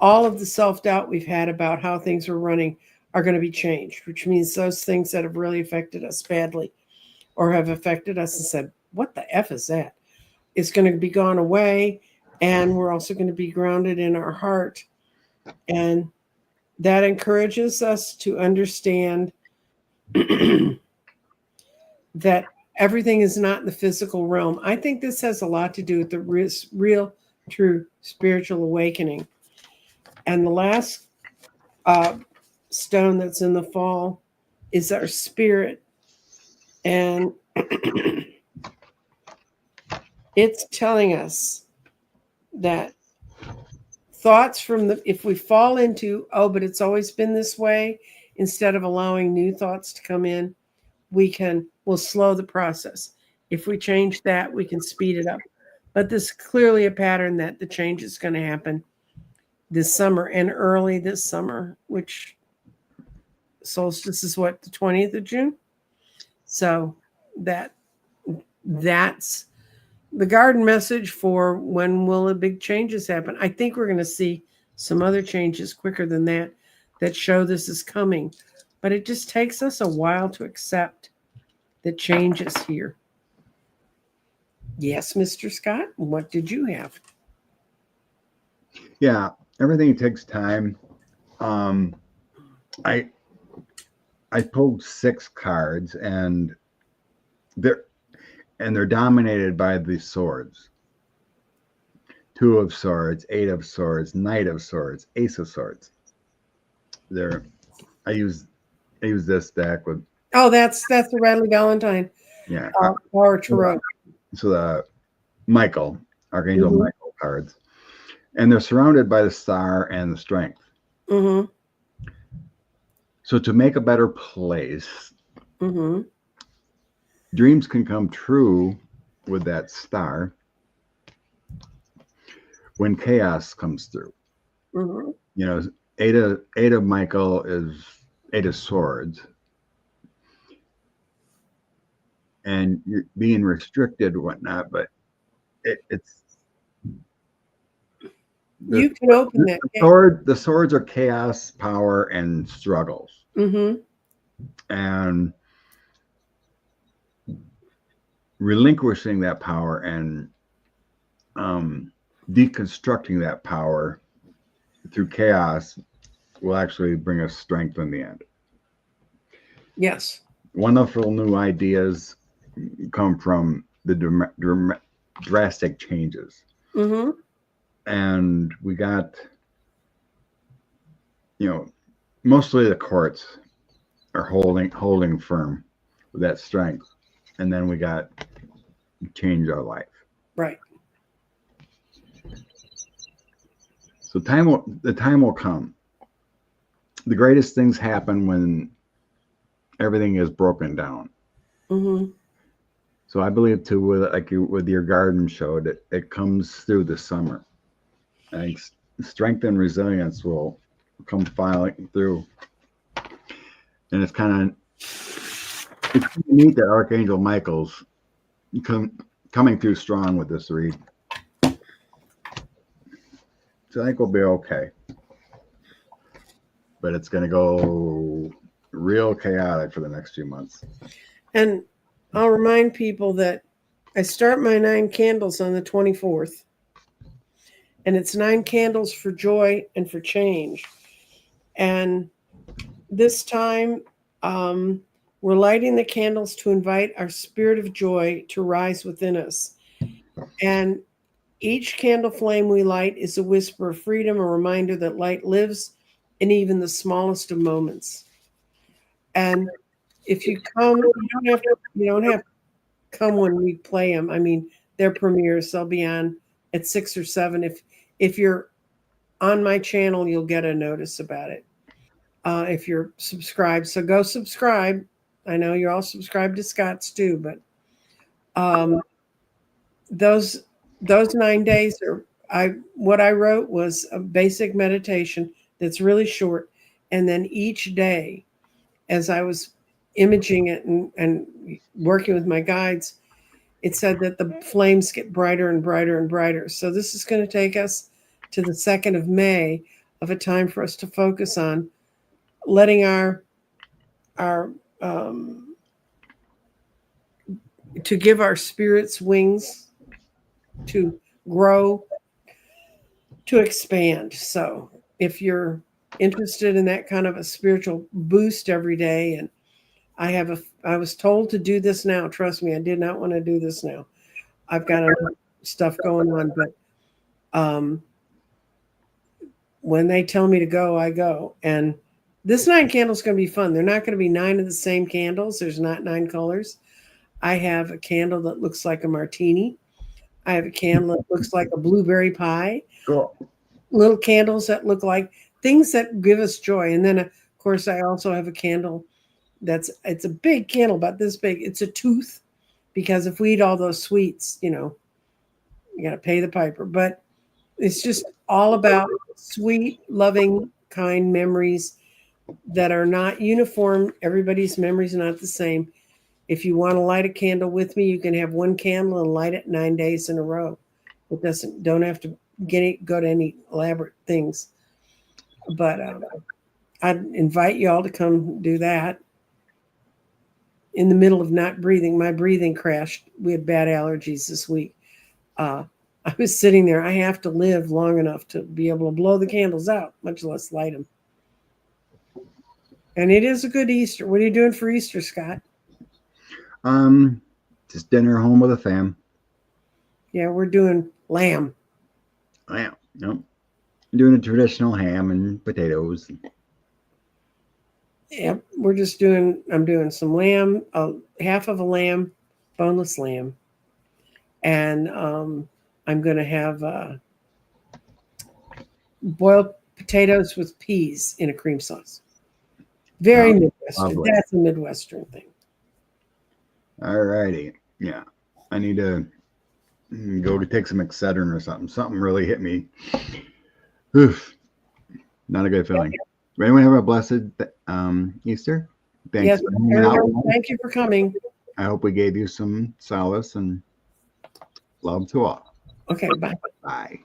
all of the self-doubt we've had about how things are running are going to be changed, which means those things that have really affected us badly or have affected us and said, what the F is that? It's going to be gone away. And we're also going to be grounded in our heart. And that encourages us to understand that everything is not in the physical realm. I think this has a lot to do with the real, true spiritual awakening. And the last stone that's in the fall is our spirit. And it's telling us that thoughts if we fall into, but it's always been this way, instead of allowing new thoughts to come in, we'll slow the process. If we change that, we can speed it up. But there's clearly a pattern that the change is going to happen this summer and early this summer, which solstice is what, the 20th of June? So that's the garden message for when will the big changes happen. I think we're going to see some other changes quicker than that show this is coming. But it just takes us a while to accept that change is here. Yes, Mr. Scott, what did you have? Yeah, everything takes time. I pulled 6 cards, and they're dominated by the swords. 2 of swords, 8 of swords, Knight of swords, Ace of swords. I use this deck with. Oh, that's the Radley Valentine. Yeah. Power Tarot. So the Archangel Michael cards, and they're surrounded by the star and the strength. Mm-hmm. So to make a better place, dreams can come true with that star when chaos comes through. Mm-hmm. You know, eight of Michael is 8 of swords, and you're being restricted and whatnot, but it's you can open that. The swords are chaos, power, and struggles. Mm-hmm. And relinquishing that power and deconstructing that power through chaos will actually bring us strength in the end. Yes. Wonderful new ideas come from the drastic changes. Mm-hmm. And we got, mostly the courts are holding firm with that strength, and then we got change our life. Right. So the time will come. The greatest things happen when everything is broken down. Mm-hmm. So I believe too, with your garden show, that it comes through the summer. I think strength and resilience will come filing through, and it's kind of neat that Archangel Michael's coming through strong with this read. So I think we'll be okay, but it's going to go real chaotic for the next few months. And I'll remind people that I start my 9 candles on the 24th, and it's 9 candles for joy and for change. And this time, we're lighting the candles to invite our spirit of joy to rise within us. And each candle flame we light is a whisper of freedom, a reminder that light lives in even the smallest of moments. And if you come, you don't have to come when we play them. I mean, their premieres, they'll be on at 6 or 7. If you're on my channel, you'll get a notice about it. If you're subscribed, so go subscribe. I know you're all subscribed to Scott's too, but those 9 days are what I wrote was a basic meditation that's really short, and then each day, as I was imaging it and working with my guides, it said that the flames get brighter and brighter and brighter. So this is going to take us to the 2nd of May of a time for us to focus on letting our to give our spirits wings to grow, to expand. So if you're interested in that kind of a spiritual boost every day, and I was told to do this now. Trust me, I did not want to do this now. I've got enough stuff going on, but when they tell me to go, I go. And this 9 candles is going to be fun. They're not going to be 9 of the same candles. There's not 9 colors. I have a candle that looks like a martini. I have a candle that looks like a blueberry pie. Cool. Little candles that look like things that give us joy. And then, of course, I also have a candle it's a big candle, about this big. It's a tooth, because if we eat all those sweets, you got to pay the piper. But it's just all about sweet, loving, kind memories that are not uniform. Everybody's memories are not the same. If you want to light a candle with me, you can have 1 candle and light it 9 days in a row. It don't have to go to any elaborate things. But I'd invite you all to come do that. In the middle of not breathing, my breathing crashed. We had bad allergies this week. I was sitting there. I have to live long enough to be able to blow the candles out, much less light them. And it is a good Easter. What are you doing for Easter, Scott? Just dinner home with a fam. Yeah, we're doing lamb. Lamb. Nope. Doing a traditional ham and potatoes. Yep, I'm doing some lamb, half of a lamb, boneless lamb. And I'm going to have boiled potatoes with peas in a cream sauce. Very Midwestern. Lovely. That's a Midwestern thing. All righty. Yeah. I need to go to take some Excedrin or something. Something really hit me. Oof. Not a good feeling. Anyone have a blessed Easter? Thanks. Yes, for hanging out. thank you for coming. I hope we gave you some solace and love to all. Okay, bye. Bye.